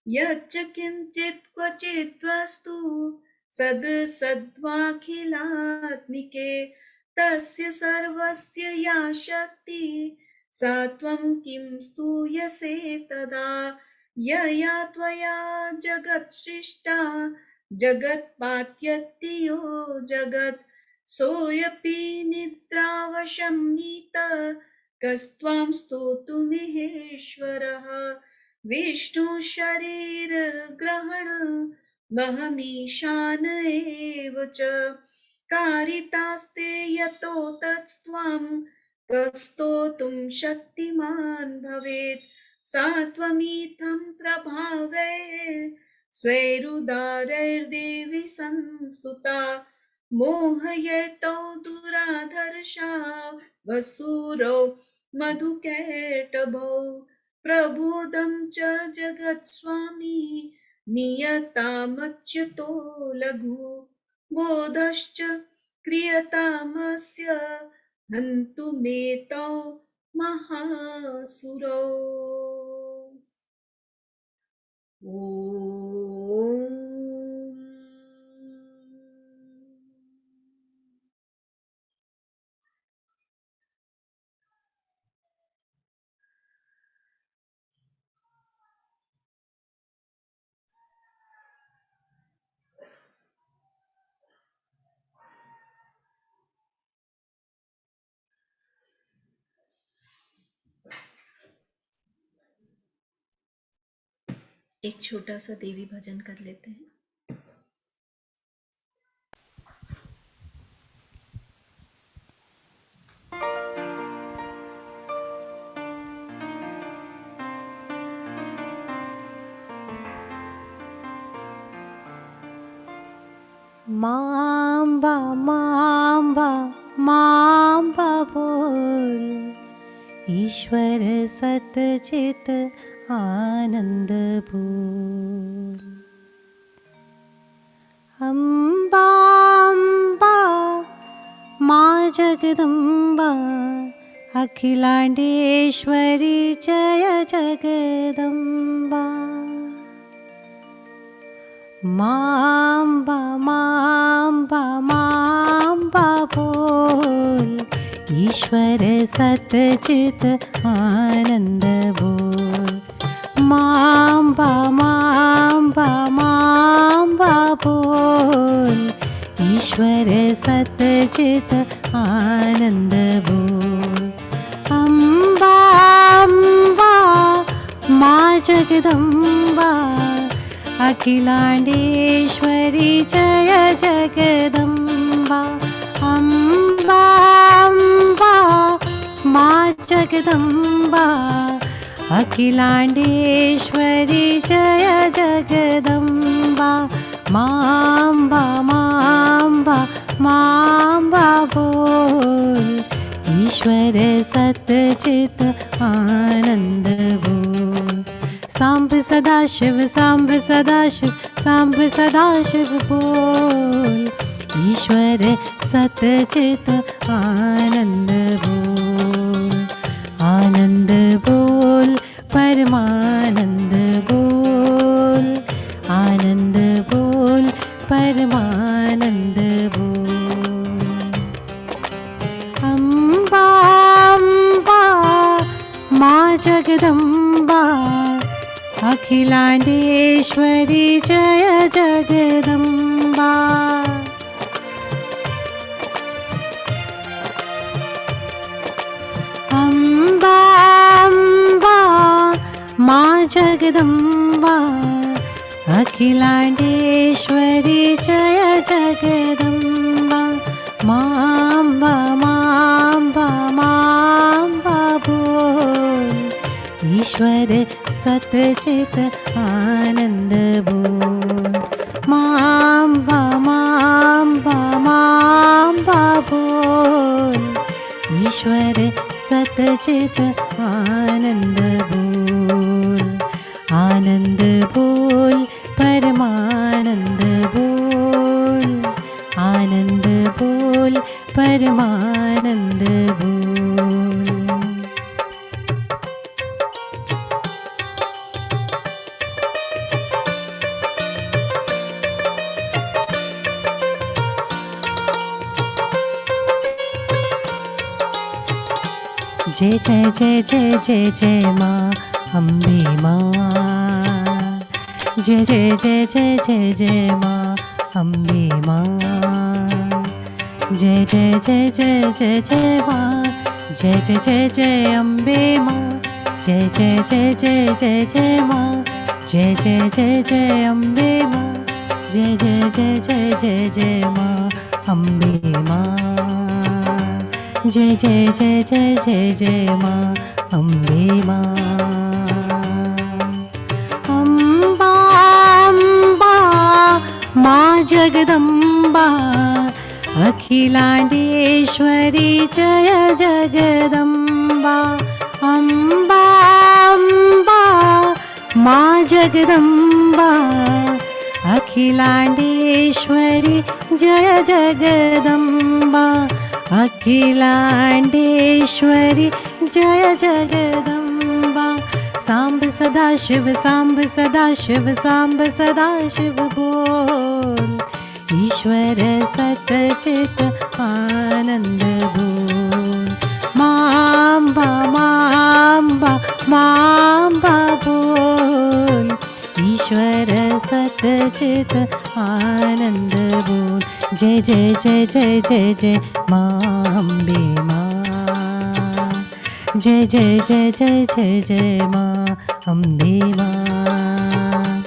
यच्च किञ्चित् क्वचित् वस्तु सद्वाखिलात्मिके तस्य सर्वस्य या शक्ति सा त्वं किं स्तूयसे तदा यया त्वया जगत् सृष्टा जगत्पात्यत्ति यो जगत् सोऽपि निद्रावशं नीतः कस्त्वां स्तोतुमिहेश्वरः विष्णु शरीर ग्रहण महमीशान एव च कारितास्ते यतो तत्स्त्वां कस्तोतुं शक्तिमान् भवेत् सा त्वमित्थं प्रभावै स्वैरुदारैर्देवी संस्तुता मोहयतो दुराधर्षा वसुरो मधुकैटभौ प्रबोधं च जगत्स्वामी नियतामच्युतो लघु बोधश्च क्रियतामस्य हन्तुमेतौ महासुरौ एक छोटा सा देवी भजन कर लेते हैं। मांबा मांबा मांबा बोल, ईश्वर सतचित आनंद बोल। अम्बा अम्बा माँ जगदम्बा, अखिलांडेश्वरी जय जगदम्बा। मांबा मांबा मांबा बोल, ईश्वर सतचित आनंद बोल। मांबा मांबा मांबा बोल, ईश्वर सतचित आनंद बोल। अम्बा अम्बा माँ जगदम्बा, अखिलांडेश्वरी जय जगदम्बा। अम्बा अम्बा माँ जगदम्बा, अखिलांडेश्वरी जय जगदम्बा। मांबा मांबा मांबा बोल, ईश्वर सतचित आनंद बोल। सांब सदाशिव सांब सदाशिव सांब सदाशिव बोल, ईश्वर सतचित आनंद बोल। आनंद बोल परमानंद बोल, आनंद बोल परमानंद बोल। अम्बा अम्बा माँ जगदम्बा, अखिलांडेश्वरी जय जगदम्बा। अम्बा अम्बा माँ जगदम्बा, अखिलांडेश्वरी जय जगदम्बा। मांबा मांबा मांबा बोल, ईश्वर सतचित आनंद बोल। मांबा मांबा मांबा बोल, ईश्वर सतचित आनंद बोल। आनंद बोल परमानंद बोल, आनंद बोल परमानंद बोल। जय जय जय जय जय जय माँ अम्बे माँ। जय जय जय जय जय जय माँ अम्बे माँ। जय जय जय जय जय जय माँ, जय जय जय जय अम्बे माँ। जय जय जय जय जय जय माँ, जय जय जय जय अम्बे माँ। जय जय जय जय जय जय माँ अम्बे माँ। जय जय जय जय जय जय माँ अम्बे माँ। अम्बा अम्बा माँ जगदम्बा, अखिलांडेश्वरी जय जगदम्बा। अम्बा अम्बा माँ जगदम्बा, अखिलांडेश्वरी जय जगदम्बा। अखिलांडेश्वरी जय जगदम्बा। सांब सदाशिव सांब सदाशिव सांब सदाशिव बोल, ईश्वर सतचित आनंद बोल। मांबा मांबा मांबा बोल, ईश्वर सतचित आनंद बोल। जय जय जय जय जय जय माँ अम्बे माँ। जय जय जय जय जय जय माँ अम्बे माँ।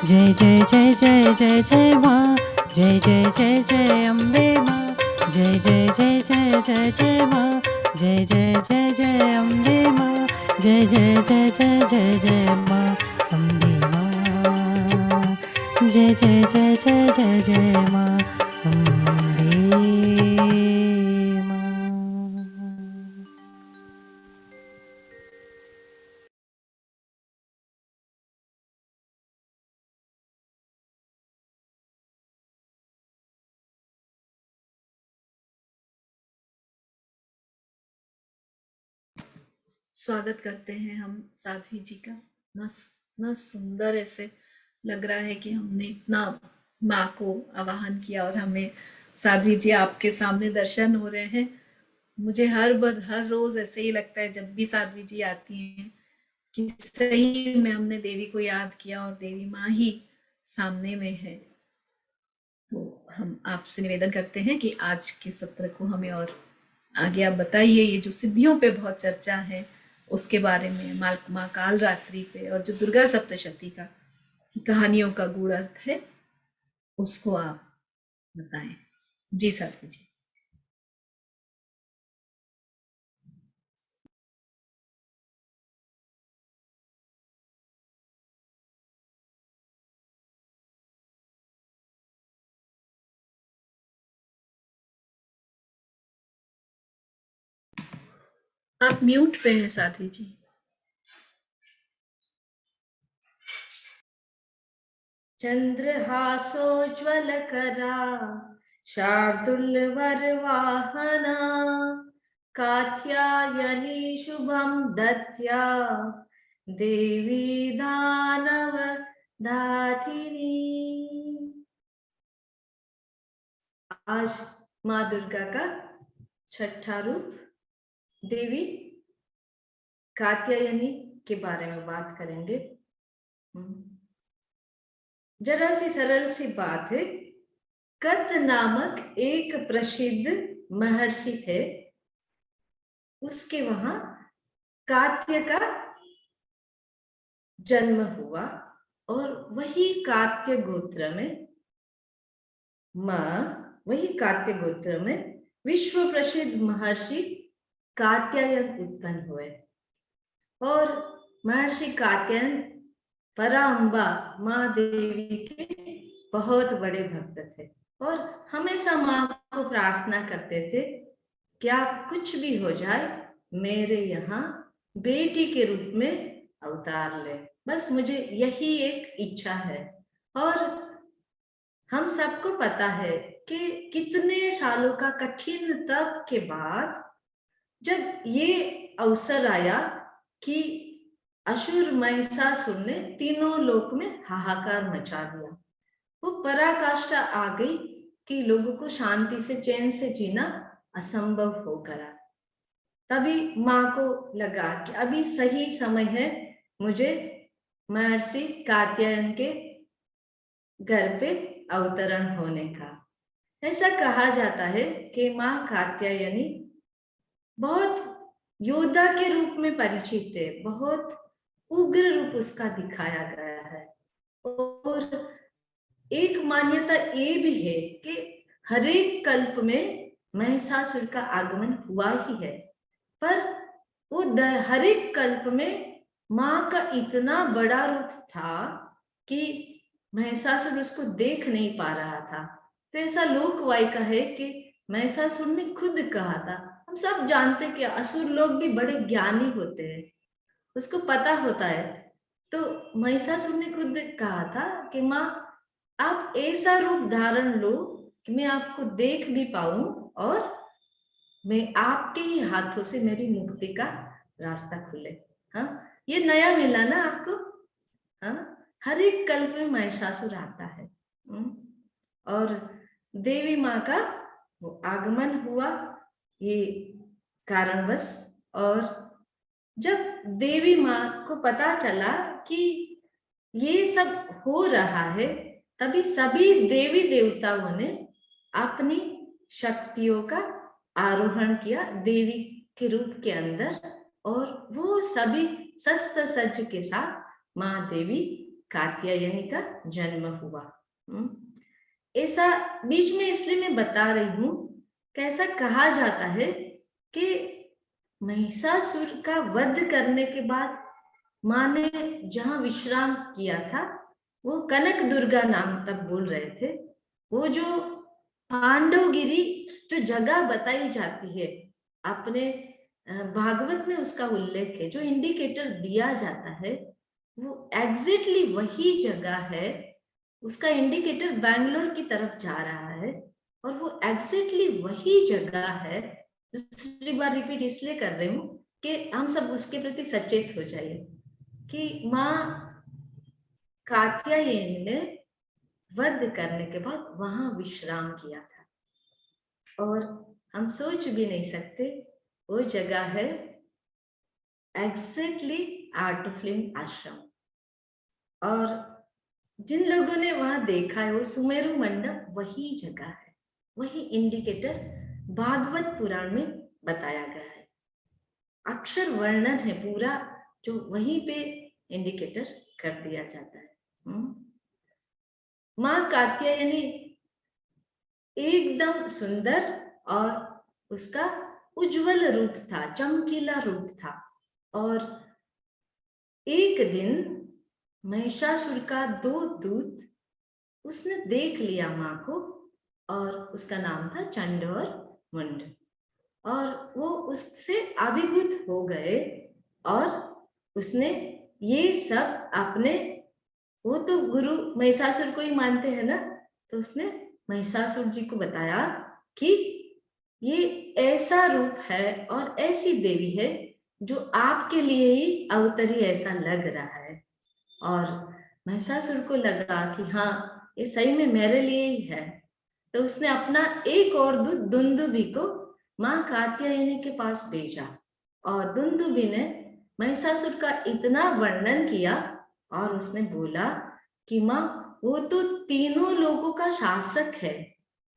जय जय जय जय जय जय माँ, जय जय जय जय अम्बे माँ, जय जय जय जय जय जय माँ, जय जय जय जय अम्बे माँ, जय जय जय जय जय जय माँ अम्बे माँ, जय जय जय जय जय जय माँ अम्बे माँ। स्वागत करते हैं हम साध्वी जी का। ना सुंदर ऐसे लग रहा है कि हमने इतना माँ को आवाहन किया और हमें साध्वी जी आपके सामने दर्शन हो रहे हैं। मुझे हर रोज ऐसे ही लगता है जब भी साध्वी जी आती हैं कि सही में हमने देवी को याद किया और देवी माँ ही सामने में है। तो हम आपसे निवेदन करते हैं कि आज के सत्र को हमें और आगे आप बताइए। ये जो सिद्धियों पे बहुत चर्चा है उसके बारे में, माँ काल रात्रि पे और जो दुर्गा सप्तशती का कहानियों का गूढ़ अर्थ है उसको आप बताएं। जी साथी जी। आप म्यूट पे हैं साध्वी जी। चंद्रहासोज्ज्वलकरा शार्दूलवरवाहना कात्यायनी शुभं दत्या देवी दानव दातिनी। आज माँ दुर्गा का छठा रूप देवी कात्यायनी के बारे में बात करेंगे। जरा सी सरल सी बात है। कत नामक एक प्रसिद्ध महर्षि थे, उसके वहां कात्य का जन्म हुआ और वही कात्य गोत्र में विश्व प्रसिद्ध महर्षि कात्यायन उत्पन्न हुए। और महर्षि कात्यायन पराम्बा माँ देवी के बहुत बड़े भक्त थे और हमेशा माँ को प्रार्थना करते थे, क्या कुछ भी हो जाए मेरे यहाँ बेटी के रूप में अवतार ले, बस मुझे यही एक इच्छा है। और हम सबको पता है कि कितने सालों का कठिन तप के बाद जब ये अवसर आया कि असुर महिषासुर ने तीनों लोक में हाहाकार मचा दिया, वो पराकाष्ठा आ गई कि लोगों को शांति से चैन से जीना असंभव हो गया। तभी माँ को लगा कि अभी सही समय है मुझे महर्षि कात्यायन के घर पे अवतरण होने का। ऐसा कहा जाता है कि माँ कात्यायनी बहुत योद्धा के रूप में परिचित है, बहुत उग्र रूप उसका दिखाया गया है। और एक मान्यता ये भी है कि हर एक कल्प में महिषासुर का आगमन हुआ ही है, पर वो हर एक कल्प में माँ का इतना बड़ा रूप था कि महिषासुर उसको देख नहीं पा रहा था। तो ऐसा लोकवायका है कि महिषासुर ने खुद कहा था, हम सब जानते कि असुर लोग भी बड़े ज्ञानी होते हैं, उसको पता होता है। तो महिषासुर ने खुद कहा था कि माँ आप ऐसा रूप धारण लो कि मैं आपको देख भी पाऊं और मैं आपके ही हाथों से मेरी मुक्ति का रास्ता खुले। हाँ, ये नया मिला ना आपको। हाँ, हर एक कल्प में महिषासुर आता है। और देवी माँ का वो आगमन हुआ ये कारणवश। और जब देवी माँ को पता चला कि ये सब हो रहा है, तभी सभी देवी देवताओं ने अपनी शक्तियों का आरोहण किया देवी के रूप के अंदर, और वो सभी शस्त्र सज्ज के साथ माँ देवी कात्यायनी का जन्म हुआ। ऐसा बीच में इसलिए मैं बता रही हूँ कि ऐसा कहा जाता है कि महिषासुर का वध करने के बाद माँ ने जहाँ विश्राम किया था वो कनक दुर्गा नाम तब बोल रहे थे। वो जो पांडवगिरी जो जगह बताई जाती है अपने भागवत में उसका उल्लेख है, जो इंडिकेटर दिया जाता है वो एग्जैक्टली वही जगह है। उसका इंडिकेटर बैंगलोर की तरफ जा रहा है और वो एग्जैक्टली वही जगह है। दूसरी बार रिपीट इसलिए कर रही हूँ कि हम सब उसके प्रति सचेत हो जाइए कि माँ कात्यायनी ने वध करने के बाद वहां विश्राम किया था और हम सोच भी नहीं सकते वो जगह है एग्जैक्टली आर्ट ऑफ लिविंग आश्रम। और जिन लोगों ने वहां देखा है वो सुमेरु मंडप वही जगह है, वही इंडिकेटर भागवत पुराण में बताया गया है। अक्षर वर्णन है पूरा जो वहीं पे इंडिकेटर कर दिया जाता है। माँ कात्यायनी एकदम सुंदर और उसका उज्जवल रूप था, चमकीला रूप था। और एक दिन महिषासुर का 2 दूत उसने देख लिया माँ को और उसका नाम था चंड और मुंड और वो उससे अभिभूत हो गए और उसने ये सब अपने, वो तो गुरु महिषासुर को ही मानते हैं ना, तो उसने महिषासुर जी को बताया कि ये ऐसा रूप है और ऐसी देवी है जो आपके लिए ही अवतरी ऐसा लग रहा है। और महिषासुर को लगा कि हाँ ये सही में मेरे लिए ही है, तो उसने अपना एक और दूत दुंदुभि को माँ कात्यायनी के पास भेजा और दुंदुभि ने महिषासुर का इतना वर्णन किया और उसने बोला कि माँ वो तो तीनों लोगों का शासक है,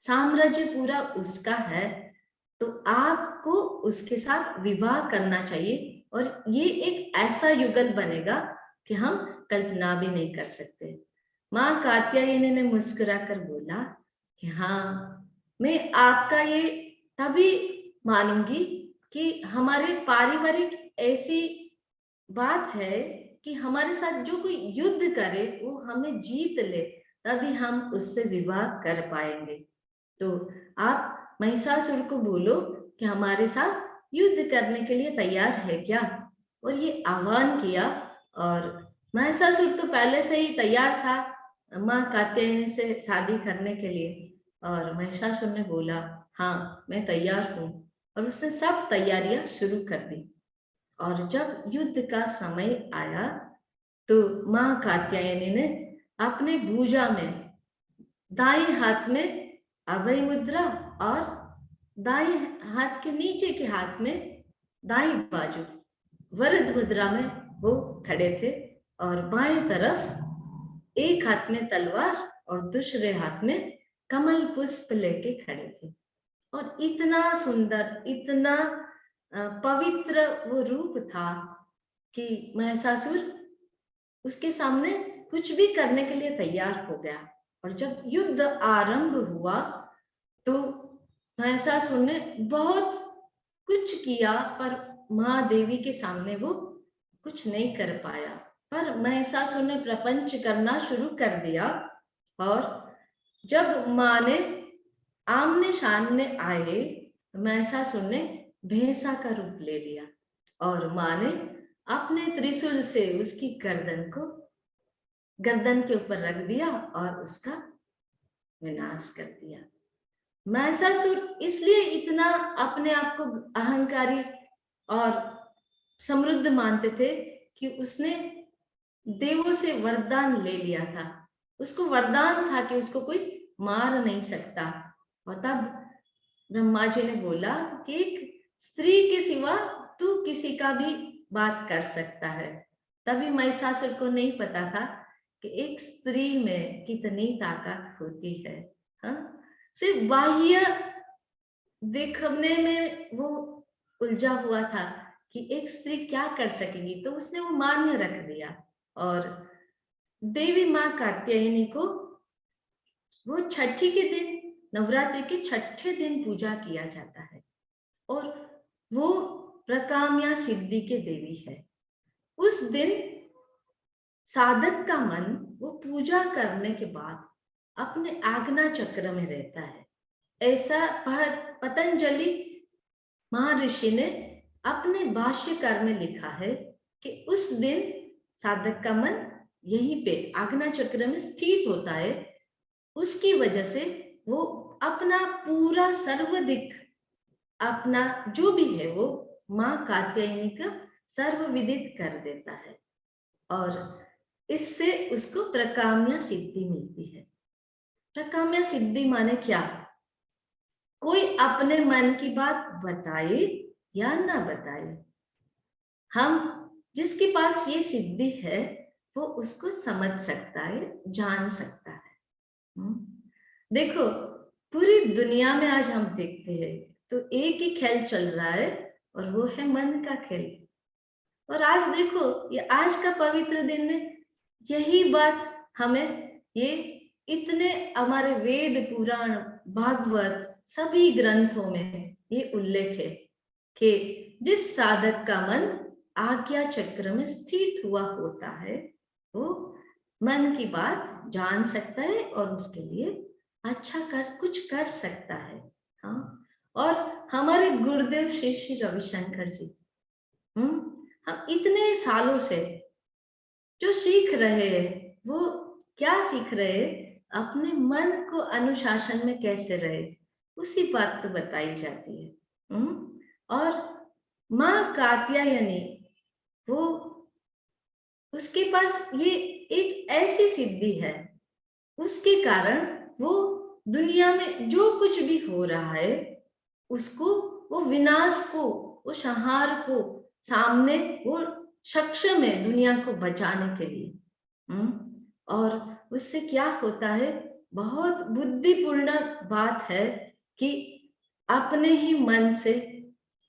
साम्राज्य पूरा उसका है, तो आपको उसके साथ विवाह करना चाहिए और ये एक ऐसा युगल बनेगा कि हम कल्पना भी नहीं कर सकते। माँ कात्यायनी ने मुस्कुराकर बोला कि हाँ मैं आपका ये तभी मानूंगी कि हमारे पारिवारिक ऐसी बात है कि हमारे साथ जो कोई युद्ध करे वो हमें जीत ले, तभी हम उससे विवाह कर पाएंगे। तो आप महिषासुर को बोलो कि हमारे साथ युद्ध करने के लिए तैयार है क्या, और ये आह्वान किया। और महिषासुर तो पहले से ही तैयार था माँ कात्यायनी से शादी करने के लिए, और महिषासुर ने बोला हाँ मैं तैयार हूँ, और उसने सब तैयारियां शुरू कर दी। और जब युद्ध का समय आया तो माँ कात्यायनी ने अपने भुजा में दाएं हाथ में अभय मुद्रा और दाएं हाथ के नीचे के हाथ में दाएं बाजू वरद मुद्रा में वो खड़े थे, और बाएं तरफ एक हाथ में तलवार और दूसरे हाथ में कमल पुष्प लेके खड़े थे। और इतना सुंदर, इतना पवित्र वो रूप था कि महिषासुर उसके सामने कुछ भी करने के लिए तैयार हो गया। और जब युद्ध आरंभ हुआ तो महिषासुर ने बहुत कुछ किया पर माँ देवी के सामने वो कुछ नहीं कर पाया। पर महिषासुर ने प्रपंच करना शुरू कर दिया, और जब माँ ने आमने सामने आए तो महिषासुर ने भैंसा का रूप ले लिया, और माँ ने अपने त्रिशूल से उसकी गर्दन के ऊपर रख दिया और उसका विनाश कर दिया। महिषासुर इसलिए इतना अपने आप को अहंकारी और समृद्ध मानते थे कि उसने देवों से वरदान ले लिया था। उसको वरदान था कि उसको कोई मार नहीं सकता। और तब ब्रह्मा जी ने बोला कि एक स्त्री के सिवा तू किसी का भी बात कर सकता है। तभी महिषासुर को नहीं पता था कि एक स्त्री में कितनी ताकत होती है। हाँ, सिर्फ बाह्य देखने में वो उलझा हुआ था कि एक स्त्री क्या कर सकेगी, तो उसने वो मान्य रख दिया। और देवी माँ कात्यायनी को वो छठी के दिन, नवरात्रि के छठे दिन पूजा किया जाता है और वो प्रकाम्या सिद्धि के देवी है। उस दिन साधक का मन वो पूजा करने के बाद अपने आज्ञा चक्र में रहता है। ऐसा पतंजलि महर्षि ने अपने भाष्यकार में लिखा है कि उस दिन साधक का मन यहीं पे आज्ञा चक्र में स्थित होता है। उसकी वजह से वो अपना पूरा सर्वाधिक अपना जो भी है वो माँ कात्यायनी का सर्वविदित कर देता है और इससे उसको प्रकाम्या सिद्धि मिलती है। प्रकाम्या सिद्धि माने क्या? कोई अपने मन की बात बताए या ना बताए, हम जिसके पास ये सिद्धि है वो उसको समझ सकता है, जान सकता है। देखो पूरी दुनिया में आज हम देखते हैं तो एक ही खेल चल रहा है और वो है मन का खेल। और आज देखो ये आज का पवित्र दिन में यही बात हमें ये इतने हमारे वेद पुराण भागवत सभी ग्रंथों में ये उल्लेख है कि जिस साधक का मन आज्ञा चक्र में स्थित हुआ होता है वो मन की बात जान सकता है और उसके लिए अच्छा कुछ कर सकता है। हाँ, और हमारे गुरुदेव श्री रविशंकर जी, हम इतने सालों से जो सीख रहे हैं वो क्या सीख रहे हैं? अपने मन को अनुशासन में कैसे रहे उसी बात तो बताई जाती है। और माँ कात्यायनी वो उसके पास ये एक ऐसी सिद्धि है, उसके कारण वो दुनिया में जो कुछ भी हो रहा है उसको वो विनाश को वो संहार को सामने वो सक्षम है दुनिया को बचाने के लिए। और उससे क्या होता है, बहुत बुद्धिपूर्ण बात है कि अपने ही मन से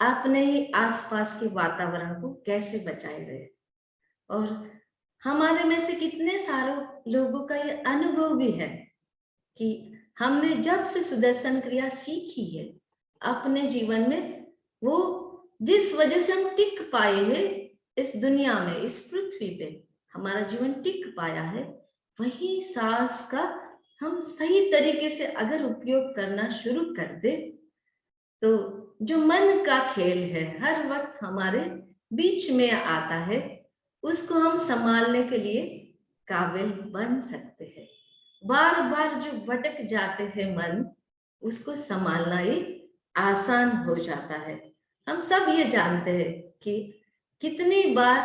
अपने ही आसपास के वातावरण को कैसे बचाए रहे। और हमारे में से कितने सारे लोगों का ये अनुभव भी है कि हमने जब से सुदर्शन क्रिया सीखी है अपने जीवन में, वो जिस वजह से हम टिक पाए हैं इस दुनिया में, इस पृथ्वी पे हमारा जीवन टिक पाया है, वही सांस का हम सही तरीके से अगर उपयोग करना शुरू कर दे तो जो मन का खेल है हर वक्त हमारे बीच में आता है उसको हम संभालने के लिए काबिल बन सकते हैं। बार बार जो भटक जाते हैं मन उसको संभालना ही आसान हो जाता है। हम सब ये जानते हैं कि कितनी बार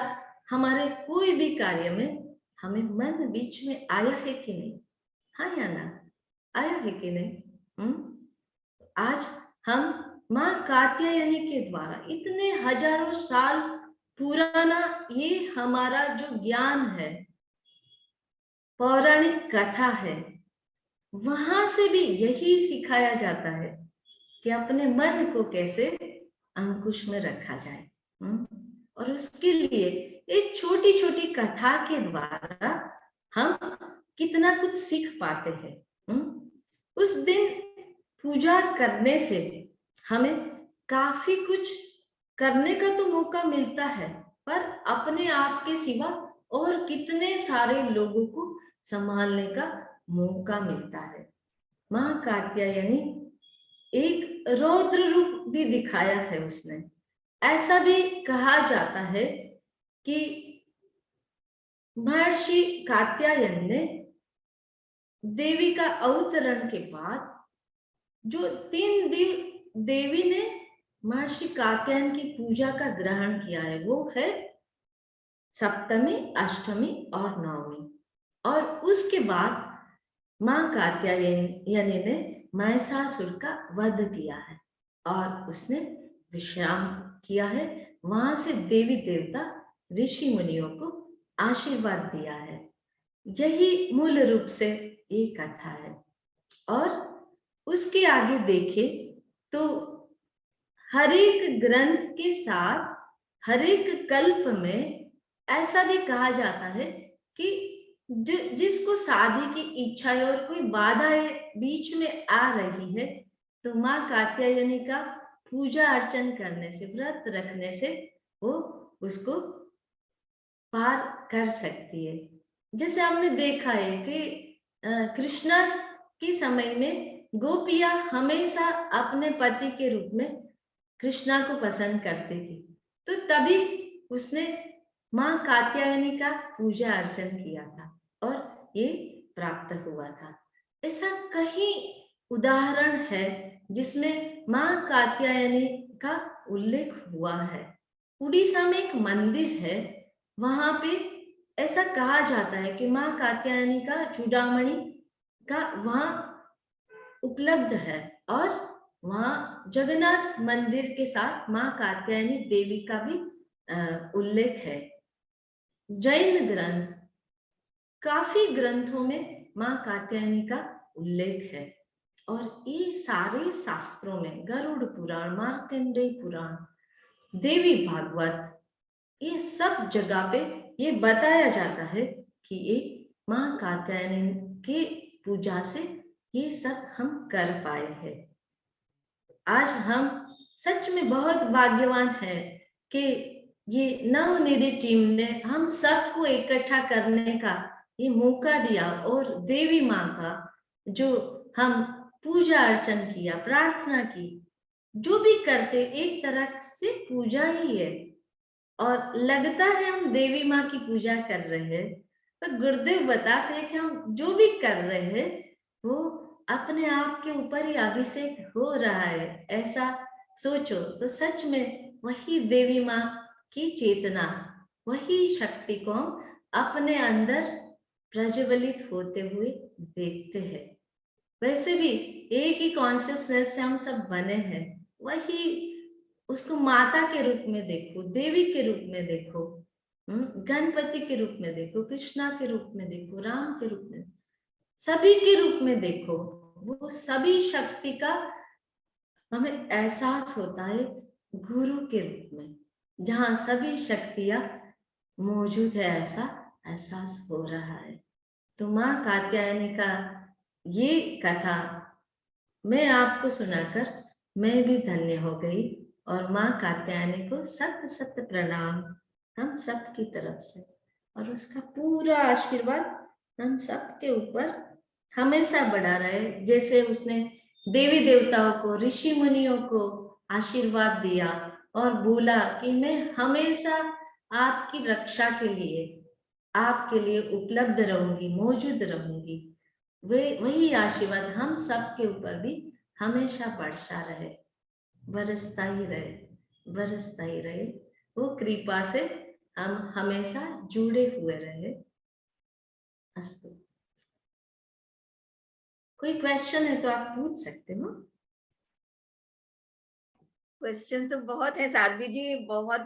हमारे कोई भी कार्य में हमें मन बीच में आया है कि नहीं, हाँ या ना, आया है कि नहीं। आज हम माँ कात्यायनी के द्वारा इतने हजारों साल पुराना ये हमारा जो ज्ञान है, पौराणिक कथा है, वहां से भी यही सिखाया जाता है कि अपने मन को कैसे अंकुश में रखा जाए। और उसके लिए एक छोटी छोटी कथा के द्वारा हम कितना कुछ सीख पाते हैं। उस दिन पूजा करने से हमें काफी कुछ करने का तो मौका मिलता है, पर अपने आप के सिवा और कितने सारे लोगों को संभालने का मौका मिलता है। माँ कात्यायनी एक रौद्र रूप भी दिखाया है उसने। ऐसा भी कहा जाता है कि महर्षि कात्यायन ने देवी का अवतरण के बाद जो 3 दिन देवी ने महर्षि कात्यायन की पूजा का ग्रहण किया है वो है सप्तमी, अष्टमी और नवमी। और उसके बाद माँ कात्यायनी ने महिषासुर का वध किया है और उसने विश्राम किया है। वहां से देवी देवता ऋषि मुनियों को आशीर्वाद दिया है। यही मूल रूप से ये कथा है। और उसके आगे देखें तो हर एक ग्रंथ के साथ हर एक कल्प में ऐसा भी कहा जाता है कि जिसको शादी की इच्छा है और कोई बाधाएं बीच में आ रही है, तो माँ कात्यायनी का पूजा अर्चन करने से, व्रत रखने से वो उसको पार कर सकती है। जैसे हमने देखा है कि कृष्णा के समय में गोपियां हमेशा अपने पति के रूप में कृष्णा को पसंद करती थी, तो तभी उसने माँ कात्यायनी का पूजा अर्चन किया था और ये प्राप्त हुआ था। ऐसा कहीं उदाहरण है जिसमें माँ कात्यायनी का उल्लेख हुआ है। उड़ीसा में एक मंदिर है, वहां पे ऐसा कहा जाता है कि माँ कात्यायनी का चूड़ामणि का वहां उपलब्ध है और वहां जगन्नाथ मंदिर के साथ माँ कात्यायनी देवी का भी उल्लेख है। जैन ग्रंथ, काफी ग्रंथों में माँ कात्यायनी का उल्लेख है और ये सारे शास्त्रों में गरुड़ पुराण, मार्कंडेय पुराण, देवी भागवत, ये सब जगह पे ये बताया जाता है कि ये माँ कात्यायनी की पूजा से ये सब हम कर पाए हैं। आज हम सच में बहुत भाग्यवान हैं कि ये नवनिधि टीम ने हम सबको इकट्ठा करने का ये मौका दिया और देवी माँ का जो हम पूजा अर्चन किया, प्रार्थना की, जो भी करते एक तरह से पूजा ही है और लगता है हम देवी माँ की पूजा कर रहे हैं। तो गुरुदेव बताते हैं कि हम जो भी कर रहे हैं वो अपने आप के ऊपर ही अभिषेक हो रहा है, ऐसा सोचो तो सच में वही देवी माँ की चेतना, वही शक्ति को हम अपने अंदर प्रज्वलित होते हुए देखते हैं। वैसे भी एक ही कॉन्शियसनेस से हम सब बने हैं, वही उसको माता के रूप में देखो, देवी के रूप में देखो, गणपति के रूप में देखो, कृष्णा के रूप में देखो, राम के रूप में, सभी के रूप में देखो। वो सभी शक्ति का हमें एहसास होता है गुरु के रूप में, जहां सभी शक्तियां मौजूद है, ऐसा एहसास हो रहा है। तो माँ कात्यायनी का ये कथा मैं आपको सुनाकर मैं भी धन्य हो गई और माँ कात्यायनी को सत सत प्रणाम हम सब की तरफ से, और उसका पूरा आशीर्वाद हम सब के ऊपर हमेशा बना रहे। जैसे उसने देवी देवताओं को, ऋषि मुनियों को आशीर्वाद दिया और बोला कि मैं हमेशा आपकी रक्षा के लिए, आपके लिए उपलब्ध रहूंगी, मौजूद रहूंगी, वही आशीर्वाद हम सब के ऊपर भी हमेशा बरसा रहे, बरसता ही रहे, बरसता ही रहे। वो कृपा से हम हमेशा जुड़े हुए रहे। अस्तु। कोई क्वेश्चन है तो आप पूछ सकते हो। क्वेश्चन तो बहुत है साध्वी जी, बहुत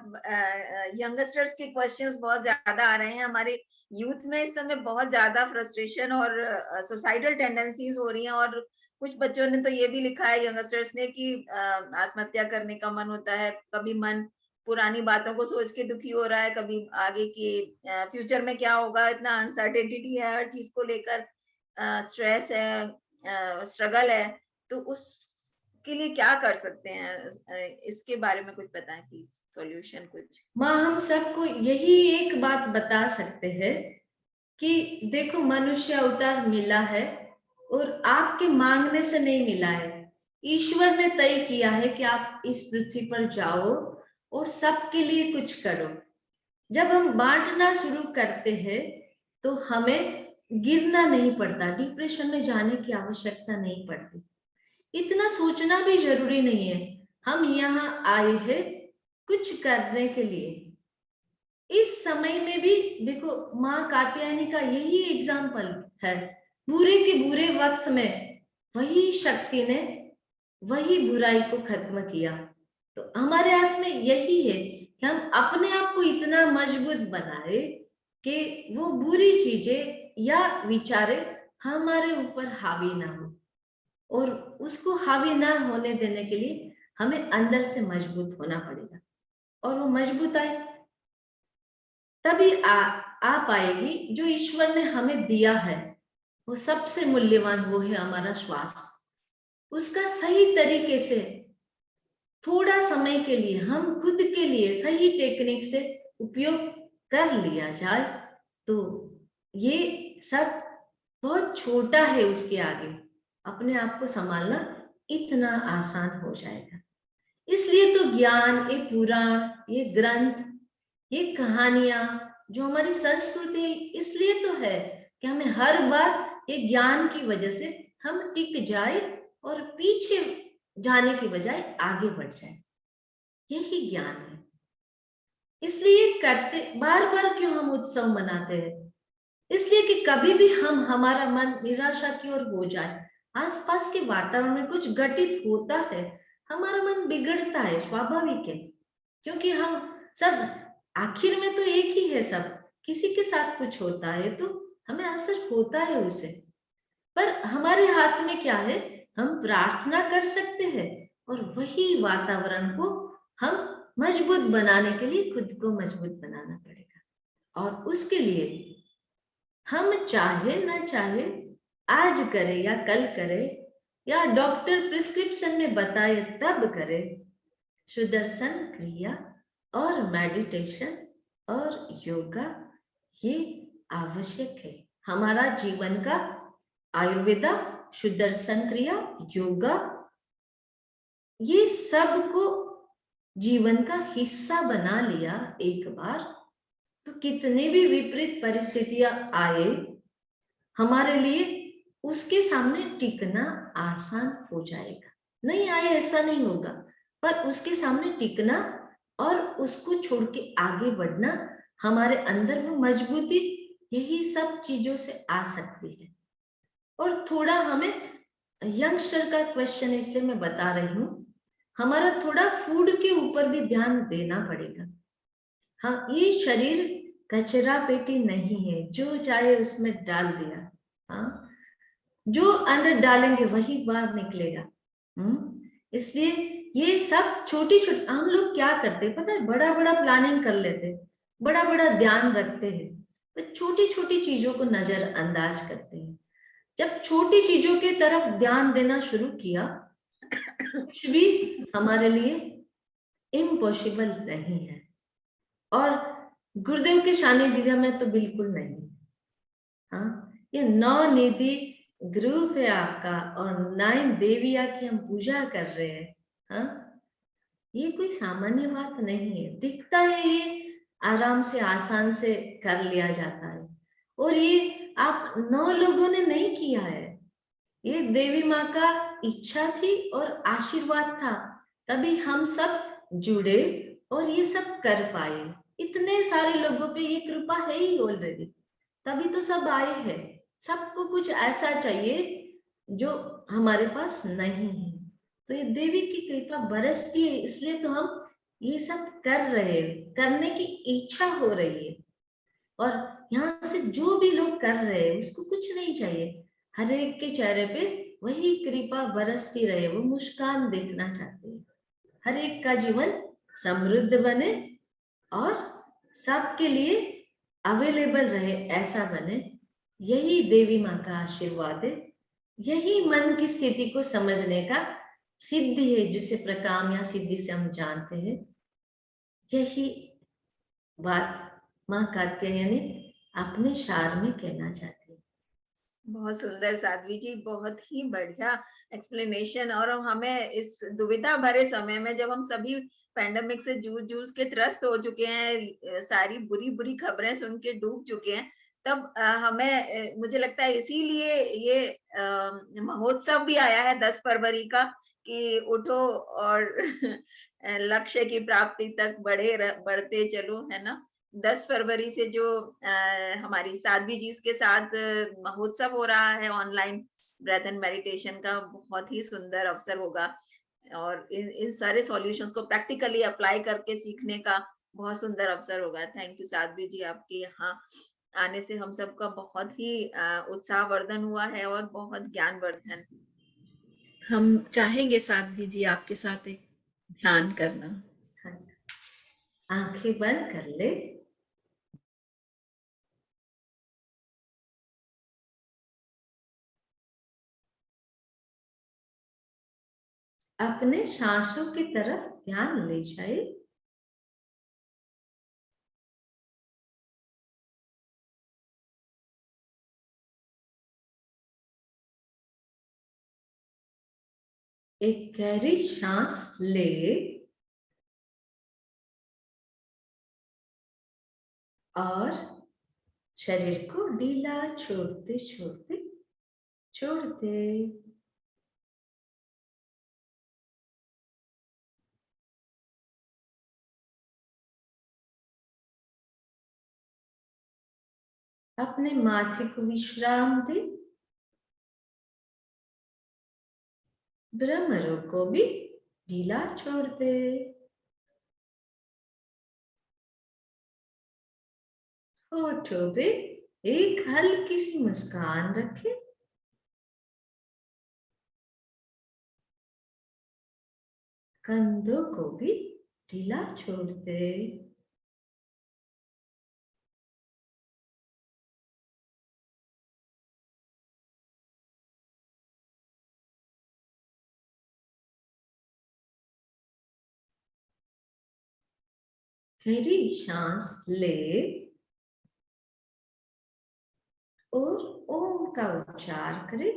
यंगस्टर्स के क्वेश्चंस बहुत ज्यादा आ रहे हैं। हमारे यूथ में इस समय बहुत ज्यादा फ्रस्ट्रेशन और सुसाइडल टेंडेंसीज हो रही हैं, और कुछ बच्चों ने तो ये भी लिखा है, यंगस्टर्स ने, कि आत्महत्या करने का मन होता है। कभी मन पुरानी बातों को सोच के दुखी हो रहा है, कभी आगे की फ्यूचर में क्या होगा, इतना अनसर्टेनिटी है हर चीज को लेकर, स्ट्रेस है, स्ट्रगल है। तो उस के लिए क्या कर सकते हैं, इसके बारे में कुछ बताएं प्लीज, सॉल्यूशन कुछ। माँ हम सबको यही एक बात बता सकते हैं कि देखो, मनुष्य अवतार मिला है और आपके मांगने से नहीं मिला है। ईश्वर ने तय किया है कि आप इस पृथ्वी पर जाओ और सबके लिए कुछ करो। जब हम बांटना शुरू करते हैं तो हमें गिरना नहीं पड़ता, डिप्रेशन में जाने की आवश्यकता नहीं पड़ती, इतना सोचना भी जरूरी नहीं है। हम यहाँ आए हैं कुछ करने के लिए। इस समय में भी देखो, माँ कात्यायनी का यही एग्जाम्पल है। बुरे के बुरे वक्त में वही शक्ति ने वही बुराई को खत्म किया। तो हमारे हाथ में यही है कि हम अपने आप को इतना मजबूत बनाए कि वो बुरी चीजें या विचारे हमारे ऊपर हावी ना हो, और उसको हावी ना होने देने के लिए हमें अंदर से मजबूत होना पड़ेगा। और वो मजबूत आए तभी आ पाएगी जो ईश्वर ने हमें दिया है। वो सबसे मूल्यवान वो है हमारा श्वास। उसका सही तरीके से थोड़ा समय के लिए हम खुद के लिए सही टेक्निक से उपयोग कर लिया जाए तो ये सब बहुत छोटा है, उसके आगे अपने आप को संभालना इतना आसान हो जाएगा। इसलिए तो ज्ञान, ये पुराण, ये ग्रंथ, ये कहानियां जो हमारी संस्कृति इसलिए तो है कि हमें हर बार ये ज्ञान की वजह से हम टिक जाए और पीछे जाने की बजाय आगे बढ़ जाए। यही ज्ञान है। इसलिए करते बार बार क्यों हम उत्सव मनाते हैं? इसलिए कि कभी भी हमारा मन निराशा की ओर हो जाए, आसपास के वातावरण में कुछ घटित होता है, हमारा मन बिगड़ता है, स्वाभाविक है। क्योंकि हम सब आखिर में तो एक ही है, सब किसी के साथ कुछ होता है तो हमें असर होता है उसे। पर हमारे हाथ में क्या है? हम प्रार्थना कर सकते हैं और वही वातावरण को हम मजबूत बनाने के लिए खुद को मजबूत बनाना पड़ेगा। और उसके लिए हम चाहे ना चाहे, आज करें या कल करें या डॉक्टर प्रिस्क्रिप्शन में बताए तब करें, सुदर्शन क्रिया और मेडिटेशन और योगा ये आवश्यक है। हमारा जीवन का आयुर्वेदा, सुदर्शन क्रिया, योगा, ये सब को जीवन का हिस्सा बना लिया एक बार तो कितनी भी विपरीत परिस्थितियां आए, हमारे लिए उसके सामने टिकना आसान हो जाएगा। नहीं आए ऐसा नहीं होगा, पर उसके सामने टिकना और उसको छोड़ के आगे बढ़ना, हमारे अंदर वो मजबूती, यही सब चीजों से आ सकती है। और थोड़ा हमें यंगस्टर का क्वेश्चन इसलिए मैं बता रही हूँ, हमारा थोड़ा फूड के ऊपर भी ध्यान देना पड़ेगा। हाँ, ये शरीर कचरा पेटी नहीं है जो चाहे उसमें डाल दिया। हाँ, जो अंदर डालेंगे वही बाहर निकलेगा। इसलिए ये सब छोटी छोटी हम लोग क्या करते पता है, बड़ा बड़ा प्लानिंग कर लेते, बड़ा बड़ा ध्यान रखते हैं, पर छोटी छोटी चीजों को नजरअंदाज करते हैं। जब छोटी चीजों की तरफ ध्यान देना शुरू किया, कुछ भी हमारे लिए इम्पॉसिबल नहीं है। और गुरुदेव के सानिध्य में तो बिल्कुल नहीं। हाँ, ये 9 निधि ग्रुप है आपका और 9 देविया की हम पूजा कर रहे हैं। हाँ, ये कोई सामान्य बात नहीं है। दिखता है ये आराम से आसान से कर लिया जाता है, और ये आप 9 लोगों ने नहीं किया है, ये देवी माँ का इच्छा थी और आशीर्वाद था, तभी हम सब जुड़े और ये सब कर पाए। इतने सारे लोगों पे ये कृपा है ही ऑलरेडी, तभी तो सब आए हैं। सबको कुछ ऐसा चाहिए जो हमारे पास नहीं है, तो ये देवी की कृपा बरसती है, इसलिए तो हम ये सब कर रहे हैं, करने की इच्छा हो रही है। और यहाँ से जो भी लोग कर रहे हैं उसको कुछ नहीं चाहिए, हर एक के चेहरे पे वही कृपा बरसती रहे, वो मुस्कान देखना चाहते हैं, हर एक का जीवन समृद्ध बने और सबके लिए अवेलेबल रहे, ऐसा बने। यही देवी माँ का आशीर्वाद है, यही मन की स्थिति को समझने का सिद्धि है, जिसे प्रकाम या सिद्धि से हम जानते हैं। यही बात माँ कात्यायनी अपने सार में कहना चाहती है। बहुत सुंदर साध्वी जी, बहुत ही बढ़िया एक्सप्लेनेशन। और हमें इस दुविधा भरे समय में जब हम सभी पैंडेमिक से जूझ जूझ के त्रस्त हो चुके हैं, सारी बुरी बुरी खबरें सुन के डूब चुके हैं, तब हमें मुझे लगता है इसीलिए ये महोत्सव भी आया है 10 फरवरी का, कि उठो और लक्ष्य की प्राप्ति तक बढ़ते चलो, है ना। 10 फरवरी से जो हमारी साध्वी जी के साथ महोत्सव हो रहा है ऑनलाइन ब्रेथ एंड मेडिटेशन का, बहुत ही सुंदर अवसर होगा। और इन सारे सॉल्यूशंस को प्रैक्टिकली अप्लाई करके सीखने का बहुत सुंदर अवसर होगा। थैंक यू साध्वी जी, आपके यहाँ आने से हम सबका बहुत ही उत्साहवर्धन हुआ है और बहुत ज्ञानवर्धन। हम चाहेंगे साध्वी जी आपके साथ एक ध्यान करना। हाँ, आंखें बंद कर ले। अपने सांसों की तरफ ध्यान ले जाए। एक गहरी सांस ले और शरीर को ढीला छोड़ते छोड़ते छोड़ दे। अपने माथे को विश्राम दे। भ्रमरों को भी ढीला छोड़ दे। होठों पे एक हल्की सी मुस्कान रखें। कंधों को भी ढीला छोड़ दे। गहरी सांस ले और ओम का उच्चार करें।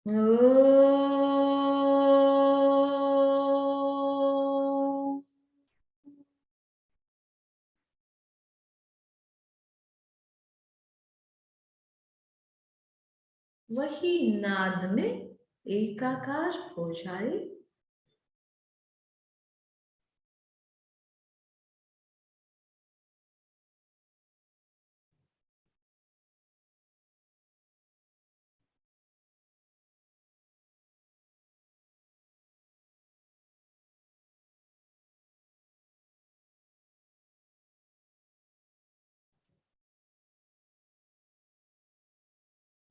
ओम। वही नाद में एकाकार हो जाए।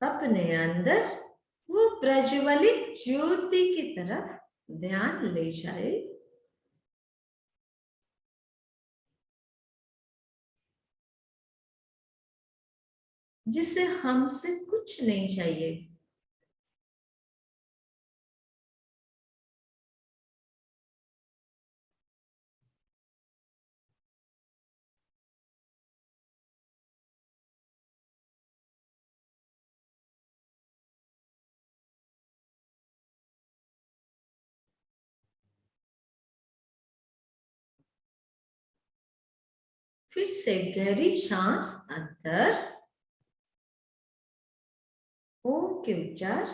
अपने अंदर वो प्रज्वलित ज्योति की तरफ ध्यान ले जाए। जिसे हमसे कुछ नहीं चाहिए। फिर से गहरी सांस अंदर। ओम के उच्चार।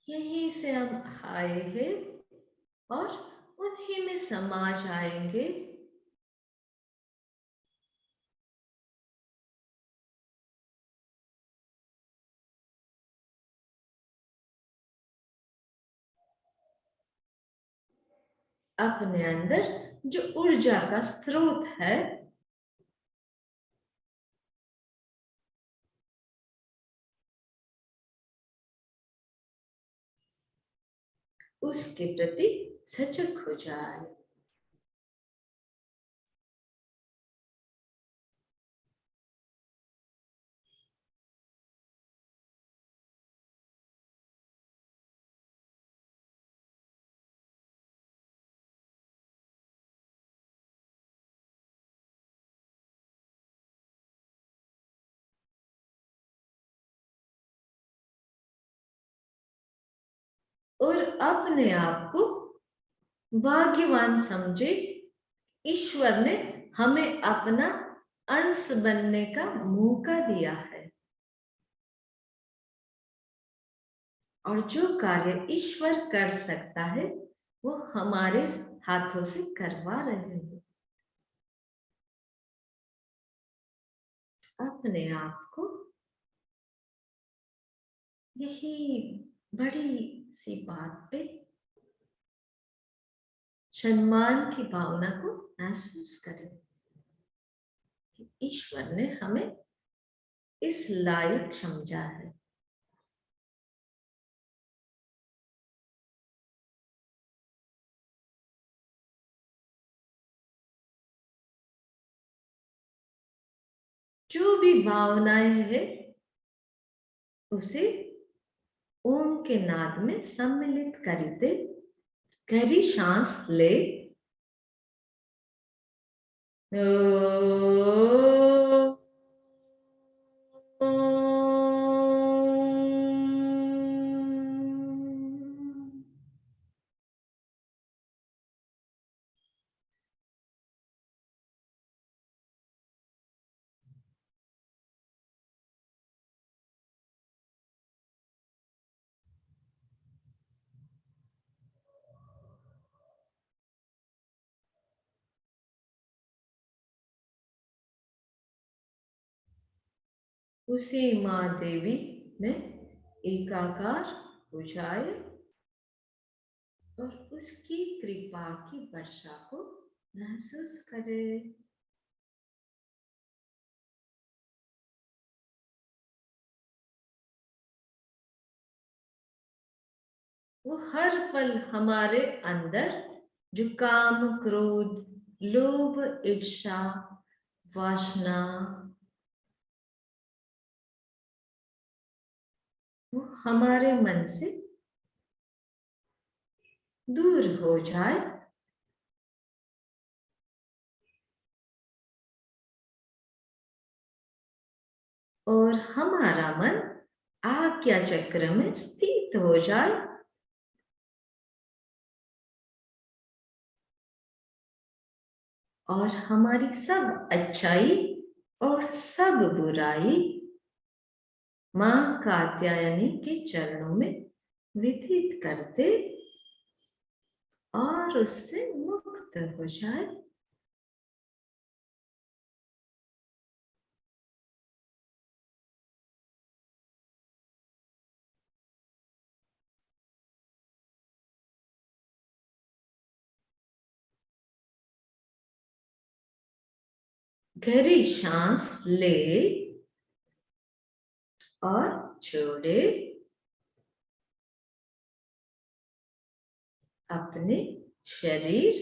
यहीं से हम आए हैं और उन्हीं में समा जाएंगे। अपने अंदर जो ऊर्जा का स्रोत है उसके प्रति सजग हो जाए। और अपने आप को भाग्यवान समझे। ईश्वर ने हमें अपना अंश बनने का मौका दिया है और जो कार्य ईश्वर कर सकता है वो हमारे हाथों से करवा रहे हैं। अपने आप को यही बड़ी सी बात पे सम्मान की भावना को महसूस करें कि ईश्वर ने हमें इस लायक समझा है। जो भी भावनाएं है उसे ओम के नाद में सम्मिलित कर दे। गहरी सांस ले। उसी माँ देवी में एकाकार हो जाए और उसकी कृपा की वर्षा को महसूस करे। वो हर पल हमारे अंदर जो काम, क्रोध, लोभ, ईर्ष्या, वासना, वो हमारे मन से दूर हो जाए और हमारा मन आज्ञा चक्र में स्थित हो जाए। और हमारी सब अच्छाई और सब बुराई मां कात्यायनी के चरणों में विदित कर दे और उससे मुक्त हो जाए। गहरी सांस ले और छोड़े। अपने शरीर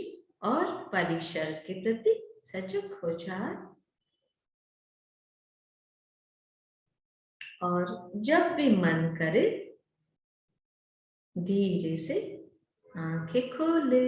और परिसर के प्रति सजग हो जाए और जब भी मन करे धीरे से आंखें खोले।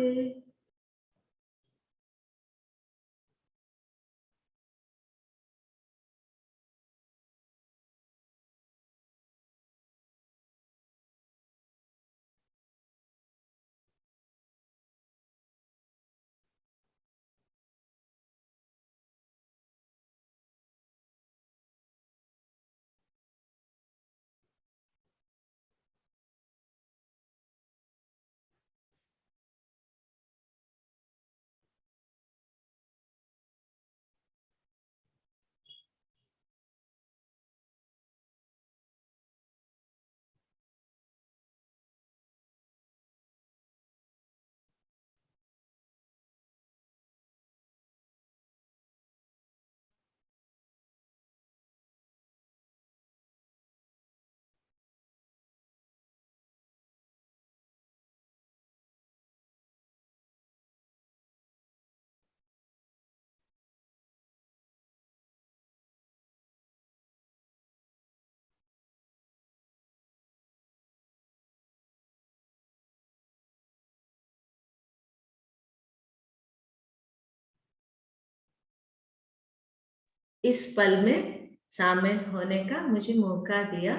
इस पल में शामिल होने का मुझे मौका दिया,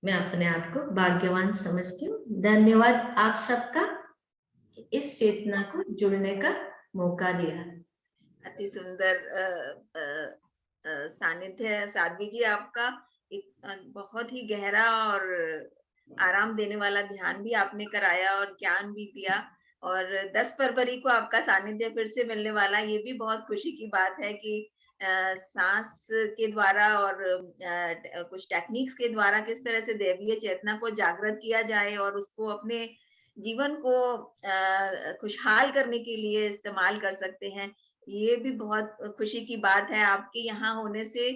मैं अपने आप को भाग्यवान समझती हूँ। धन्यवाद आप सबका इस चेतना को जुड़ने का मौका दिया। अति सुंदर सानिध्य है साध्वी जी आपका। बहुत ही गहरा और आराम देने वाला ध्यान भी आपने कराया और ज्ञान भी दिया। और 10 फरवरी को आपका सानिध्य फिर से मिलने वाला, ये भी बहुत खुशी की बात है कि सांस के द्वारा और कुछ टेक्निक्स के द्वारा किस तरह से दैवीय चेतना को जागृत किया जाए और उसको अपने जीवन को खुशहाल करने के लिए इस्तेमाल कर सकते हैं। ये भी बहुत खुशी की बात है आपके यहाँ होने से,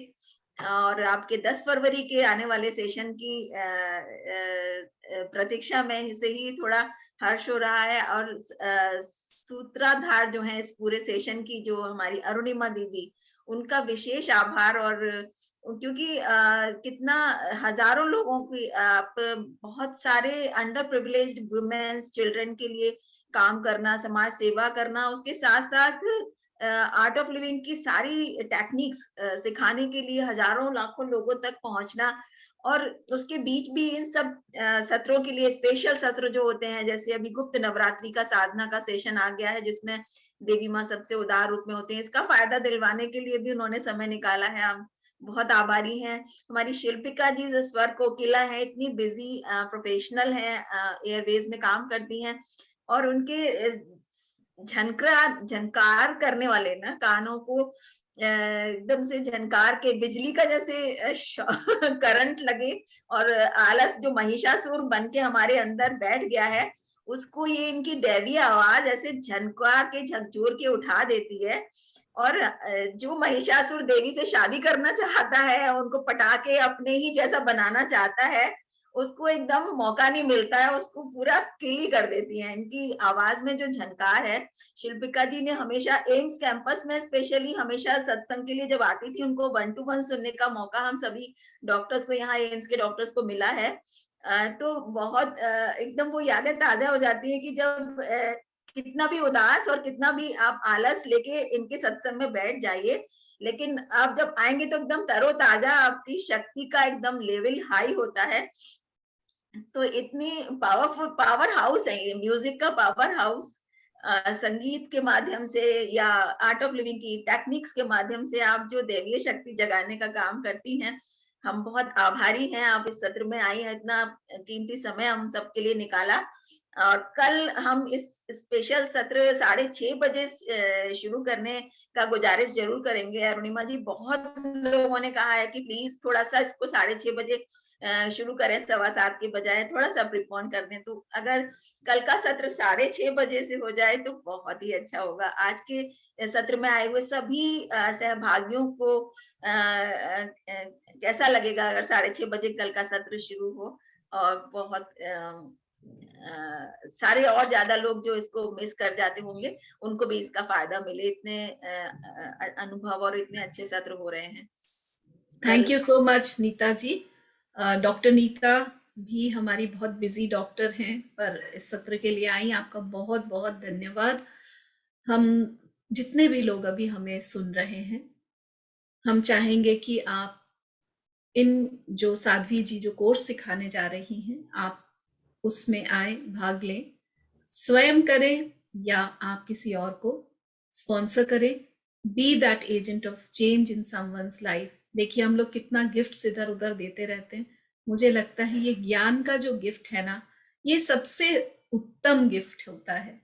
और आपके 10 फरवरी के आने वाले सेशन की प्रतीक्षा में से ही थोड़ा हर्ष हो रहा है। और सूत्रधार जो है इस पूरे सेशन की, जो हमारी अरुणिमा दीदी, उनका विशेष आभार। और क्योंकि कितना हजारों लोगों की आप बहुत सारे अंडर प्रिविलेज्ड वुमेन्स चिल्ड्रन के लिए काम करना, समाज सेवा करना, उसके साथ साथ आर्ट ऑफ लिविंग की सारी टेक्निक्स सिखाने के लिए हजारों लाखों लोगों तक पहुंचना। और उसके बीच भी इन सब सत्रों के लिए स्पेशल सत्र जो होते हैं, जैसे अभी गुप्त नवरात्रि का साधना का सेशन आ गया है, जिसमें देवी माँ सबसे उदार रूप में होते हैं, इसका फायदा दिलवाने के लिए भी उन्होंने समय निकाला है। हम बहुत आभारी हैं। हमारी शिल्पिका जी जो स्वर कोकिला है, इतनी बिजी प्रोफेशनल है, एयरवेज में काम करती हैं, और उनके झनकार करने वाले ना कानों को एकदम से झनकार के बिजली का जैसे करंट लगे, और आलस जो महिषासुर बन के हमारे अंदर बैठ गया है, उसको ये इनकी दैवीय आवाज ऐसे झनकार के झकझोर के उठा देती है। और जो महिषासुर देवी से शादी करना चाहता है, उनको पटा के अपने ही जैसा बनाना चाहता है, उसको एकदम मौका नहीं मिलता है, उसको पूरा किल ही कर देती है। इनकी आवाज में जो झनकार है, शिल्पिका जी ने हमेशा एम्स कैंपस में स्पेशली हमेशा सत्संग के लिए जब आती थी, उनको 1 to 1 सुनने का मौका हम सभी डॉक्टर्स को, यहाँ एम्स के डॉक्टर्स को मिला है। तो बहुत एकदम वो यादें ताजा हो जाती है कि जब कितना भी उदास और कितना भी आप आलस लेके इनके सत्संग में बैठ जाइए, लेकिन आप जब आएंगे तो एकदम तरोताजा, आपकी शक्ति का एकदम लेवल हाई होता है। तो इतनी पावरफुल पावर हाउस है ये, म्यूजिक का पावर हाउस। संगीत के माध्यम से या आर्ट ऑफ लिविंग की टेक्निक्स के माध्यम से आप जो दैवीय शक्ति जगाने का काम करती हैं, हम बहुत आभारी हैं। आप इस सत्र में आई हैं, इतना कीमती समय हम सबके लिए निकाला। और कल हम इस स्पेशल सत्र 6:30 बजे शुरू करने का गुजारिश जरूर करेंगे। अरुणिमा जी, बहुत लोगों ने कहा है कि प्लीज थोड़ा सा इसको 6:30 बजे शुरू करें, 7:15 के बजाय थोड़ा सा प्रिपोन कर दें। तो अगर कल का सत्र 6:30 बजे से हो जाए तो बहुत ही अच्छा होगा। आज के सत्र में आए हुए सभी सहभागियों को कैसा लगेगा अगर 6:30 बजे कल का सत्र शुरू हो, और बहुत सारे और ज्यादा लोग जो इसको मिस कर जाते होंगे, उनको भी इसका फायदा मिले। इतने अनुभव और इतने अच्छे सत्र हो रहे हैं। Thank you so much Neeta ji. Doctor Neeta भी हमारी बहुत बिजी डॉक्टर हैं, पर इस सत्र के लिए आई, आपका बहुत बहुत धन्यवाद। हम जितने भी लोग अभी हमें सुन रहे हैं, हम चाहेंगे कि आप इन जो साध्वी जी जो कोर्स सिखाने जा रही हैं, आप उसमें आए, भाग लें, स्वयं करें या आप किसी और को स्पॉन्सर करें। Be that agent of change in someone's life. देखिए, हम लोग कितना गिफ्ट इधर उधर देते रहते हैं। मुझे लगता है ये ज्ञान का जो गिफ्ट है ना, ये सबसे उत्तम गिफ्ट होता है।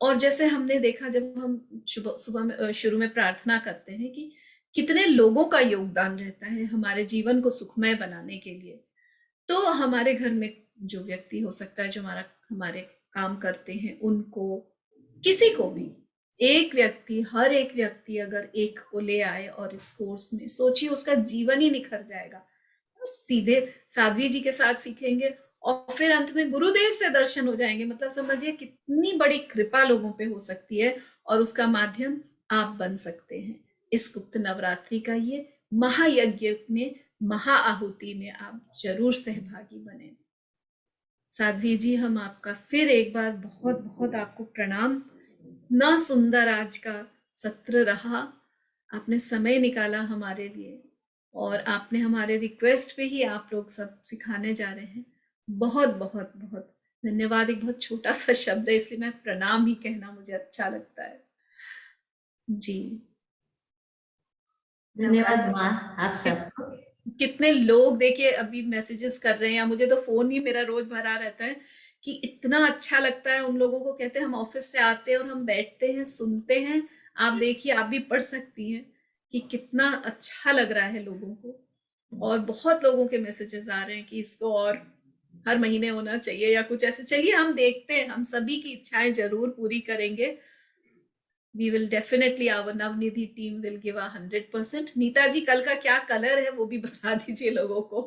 और जैसे हमने देखा, जब हम सुबह में शुरू में प्रार्थना करते हैं कि कितने लोगों का योगदान रहता है हमारे जीवन को सुखमय बनाने के लिए, तो हमारे घर में जो व्यक्ति हो सकता है जो हमारे काम करते हैं, उनको, किसी को भी, हर एक व्यक्ति अगर एक को ले आए और इस कोर्स में, सोचिए उसका जीवन ही निखर जाएगा। सीधे साध्वी जी के साथ सीखेंगे और फिर अंत में गुरुदेव से दर्शन हो जाएंगे। मतलब समझिए कितनी बड़ी कृपा लोगों पे हो सकती है, और उसका माध्यम आप बन सकते हैं। इस गुप्त नवरात्रि का ये महायज्ञ में, महाआहुति में आप जरूर सहभागी बने। साध्वी जी, हम आपका फिर एक बार बहुत बहुत आपको प्रणाम। इतना सुंदर आज का सत्र रहा, आपने समय निकाला हमारे लिए, और आपने हमारे रिक्वेस्ट पे ही आप लोग सब सिखाने जा रहे हैं। बहुत बहुत बहुत धन्यवाद। एक बहुत छोटा सा शब्द है, इसलिए मैं प्रणाम ही कहना मुझे अच्छा लगता है जी। धन्यवाद माँ, आप सबको। कितने लोग देखिए अभी मैसेजेस कर रहे हैं, या मुझे तो फोन ही मेरा रोज भरा रहता है कि इतना अच्छा लगता है। उन लोगों को कहते हैं, हम ऑफिस से आते हैं और हम बैठते हैं, सुनते हैं। आप देखिए, आप भी पढ़ सकती हैं कि कितना अच्छा लग रहा है लोगों को। और बहुत लोगों के मैसेजेस आ रहे हैं कि इसको और हर महीने होना चाहिए या कुछ ऐसे। चलिए हम देखते हैं, हम सभी की इच्छाएं जरूर पूरी करेंगे। We will definitely, our Navnidhi team will give 100%। Neeta ji, कल का क्या कलर है वो भी बता दीजिए लोगों को।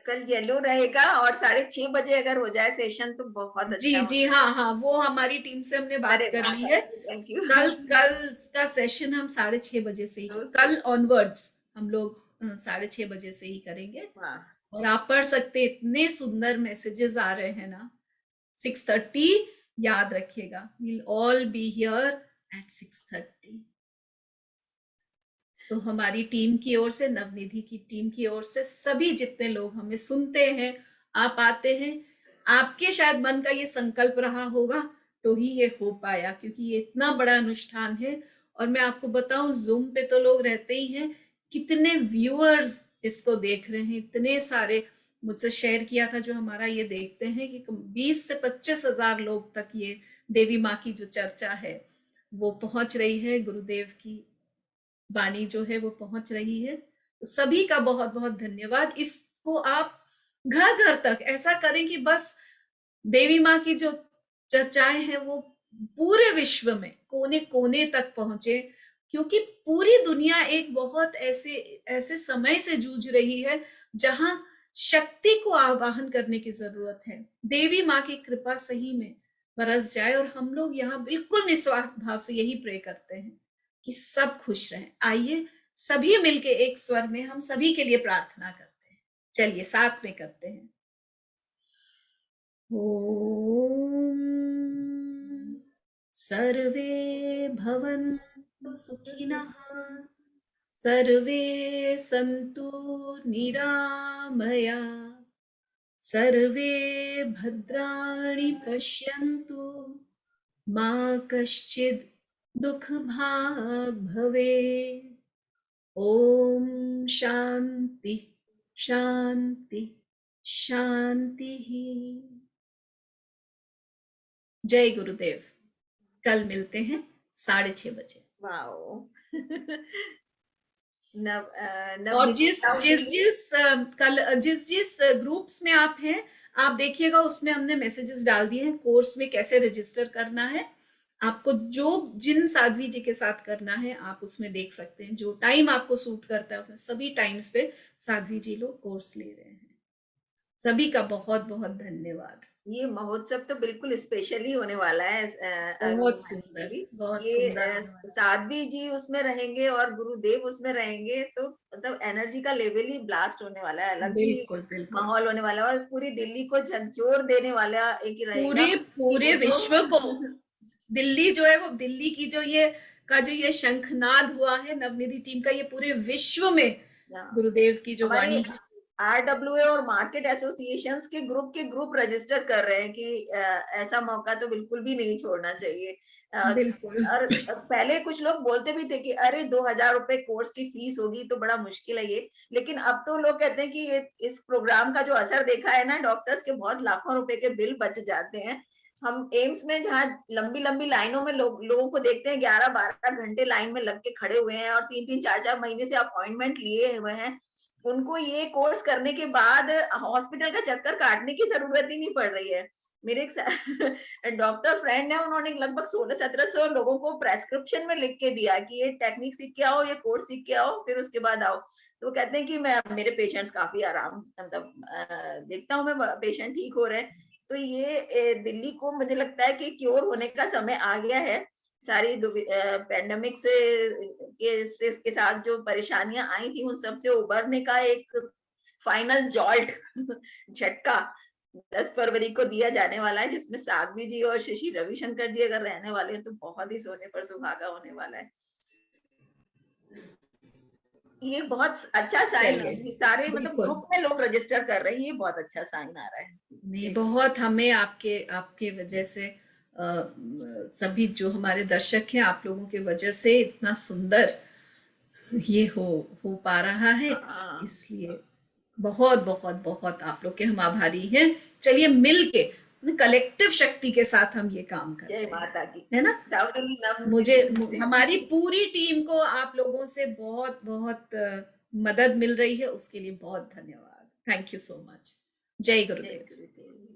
कल येलो रहेगा और 6:30 बजे अगर हो जाए सेशन तो बहुत जी अच्छा जी, होगा। हाँ हाँ, वो हमारी टीम से हमने बात अरे कर वाह, ली है। Thank you. कल का सेशन हम 6:30 बजे से ही, तो कल ऑनवर्ड्स हम लोग 6:30 बजे से ही करेंगे। वाह, और आप पढ़ सकते, इतने सुंदर मैसेजेस आ रहे हैं ना। 6:30 याद रखिएगा, we'll all be here at 6:30। तो हमारी टीम की ओर से, नवनिधि की टीम की ओर से, सभी जितने लोग हमें सुनते हैं, आप आते हैं, आपके शायद मन का ये संकल्प रहा होगा तो ही ये हो पाया, क्योंकि ये इतना बड़ा अनुष्ठान है। और मैं आपको बताऊं, जूम पे तो लोग रहते ही हैं, कितने व्यूअर्स इसको देख रहे हैं, इतने सारे मुझसे शेयर किया था जो हमारा ये देखते हैं कि 20 से 25 हजार लोग तक ये देवी माँ की जो चर्चा है वो पहुंच रही है, गुरुदेव की वाणी जो है वो पहुंच रही है। तो सभी का बहुत बहुत धन्यवाद। इसको आप घर घर तक ऐसा करें कि बस देवी माँ की जो चर्चाएं हैं वो पूरे विश्व में कोने कोने तक पहुंचे, क्योंकि पूरी दुनिया एक बहुत ऐसे ऐसे समय से जूझ रही है जहां शक्ति को आवाहन करने की जरूरत है। देवी माँ की कृपा सही में बरस जाए, और हम लोग यहाँ बिल्कुल निस्वार्थ भाव से यही प्रे करते हैं कि सब खुश रहें। आइए सभी मिलके एक स्वर में हम सभी के लिए प्रार्थना करते हैं। चलिए साथ में करते हैं। ओम सर्वे भवन्तु सुखिनः, सर्वे सन्तु निरामया, सर्वे भद्राणि पश्यन्तु, मा कश्चित् दुःखभाग् भवेत्। ओम शांति शांति शांति। जय गुरुदेव। कल मिलते हैं 6:30 बजे। वाओ। नव और नवनीत जिस राव जिस जी, जिस कल जिस जिस ग्रुप्स में आप हैं, आप देखिएगा उसमें हमने मैसेजेस डाल दिए हैं कोर्स में कैसे रजिस्टर करना है। आपको जो जिन साध्वी जी के साथ करना है आप उसमें देख सकते हैं, जो टाइम आपको सूट करता है उसमें सभी टाइम्स पे साध्वी जी लोग कोर्स ले रहे हैं। सभी का बहुत बहुत धन्यवाद। ये महोत्सव तो बिल्कुल स्पेशली होने वाला है। बहुत अरुणिमा सुंदर, जी, बहुत ये सुंदर होने वाला साध्वी जी उसमें रहेंगे और गुरुदेव उसमें रहेंगे, तो मतलब एनर्जी का लेवल ही ब्लास्ट होने वाला है, है। अलग ही बिल्कुल बिल्कुल। माहौल होने वाला है और पूरी दिल्ली को झकझोर देने वाला एक ही रहेगा पूरे कि पूरे देखो। विश्व को, दिल्ली जो है वो, दिल्ली की जो ये का जो ये शंखनाद हुआ है नवनिधि टीम का, ये पूरे विश्व में हाँ, गुरुदेव की जो हमारे वाणी है। RWA और मार्केट एसोसिएशंस के ग्रुप रजिस्टर कर रहे हैं कि ऐसा मौका तो बिल्कुल भी नहीं छोड़ना चाहिए। बिल्कुल और पहले कुछ लोग बोलते भी थे कि अरे 2,000 रुपए कोर्स की फीस होगी तो बड़ा मुश्किल है ये, लेकिन अब तो लोग कहते हैं कि इस प्रोग्राम का जो असर देखा है ना, डॉक्टर्स के बहुत लाखों रुपए के बिल बच जाते हैं। हम एम्स में जहाँ लंबी लंबी लाइनों में लोगों को देखते हैं, 11-12 घंटे लाइन में लग के खड़े हुए हैं और 3-3 4-4 महीने से अपॉइंटमेंट लिए हुए हैं, उनको ये कोर्स करने के बाद हॉस्पिटल का चक्कर काटने की जरूरत ही नहीं पड़ रही है। मेरे एक डॉक्टर फ्रेंड है, उन्होंने लगभग 1600-1700 लोगों को प्रेस्क्रिप्शन में लिख के दिया कि ये टेक्निक सीख के आओ, ये कोर्स सीख के आओ, फिर उसके बाद आओ। तो वो कहते हैं कि मैं मेरे पेशेंट्स काफी आराम, मतलब देखता हूँ मैं पेशेंट ठीक हो रहे हैं। तो ये दिल्ली को मुझे लगता है कि क्योर होने का समय आ गया है। सारी पैंडेमिक के साथ जो परेशानियां आई थी उन सब से उबरने का एक फाइनल जॉल्ट झटका 10 फरवरी को दिया जाने वाला है, जिसमें साध्वी जी और शशि रविशंकर जी अगर रहने वाले हैं तो बहुत ही सोने पर सुहागा होने वाला है। ये बहुत अच्छा साइन है चलिए, कि सारे मतलब बिल्कुल। ग्रुप में लोग रजिस्टर कर रहे हैं, ये बहुत अच्छा साइन आ रहा है नहीं, जी। बहुत हमें आपके आपके वजह से सभी जो हमारे दर्शक हैं, आप लोगों के वजह से इतना सुंदर ये हो पा रहा है। हाँ, इसलिए बहुत बहुत बहुत आप लोग के हम आभारी हैं। चलिए मिल के कलेक्टिव शक्ति के साथ हम ये काम जय करते हैं, माता की। है ना। सावधानी मुझे नम हमारी पूरी टीम को आप लोगों से बहुत बहुत मदद मिल रही है, उसके लिए बहुत धन्यवाद। Thank you so much. जय जय गुरुदेव। गुरुदेव।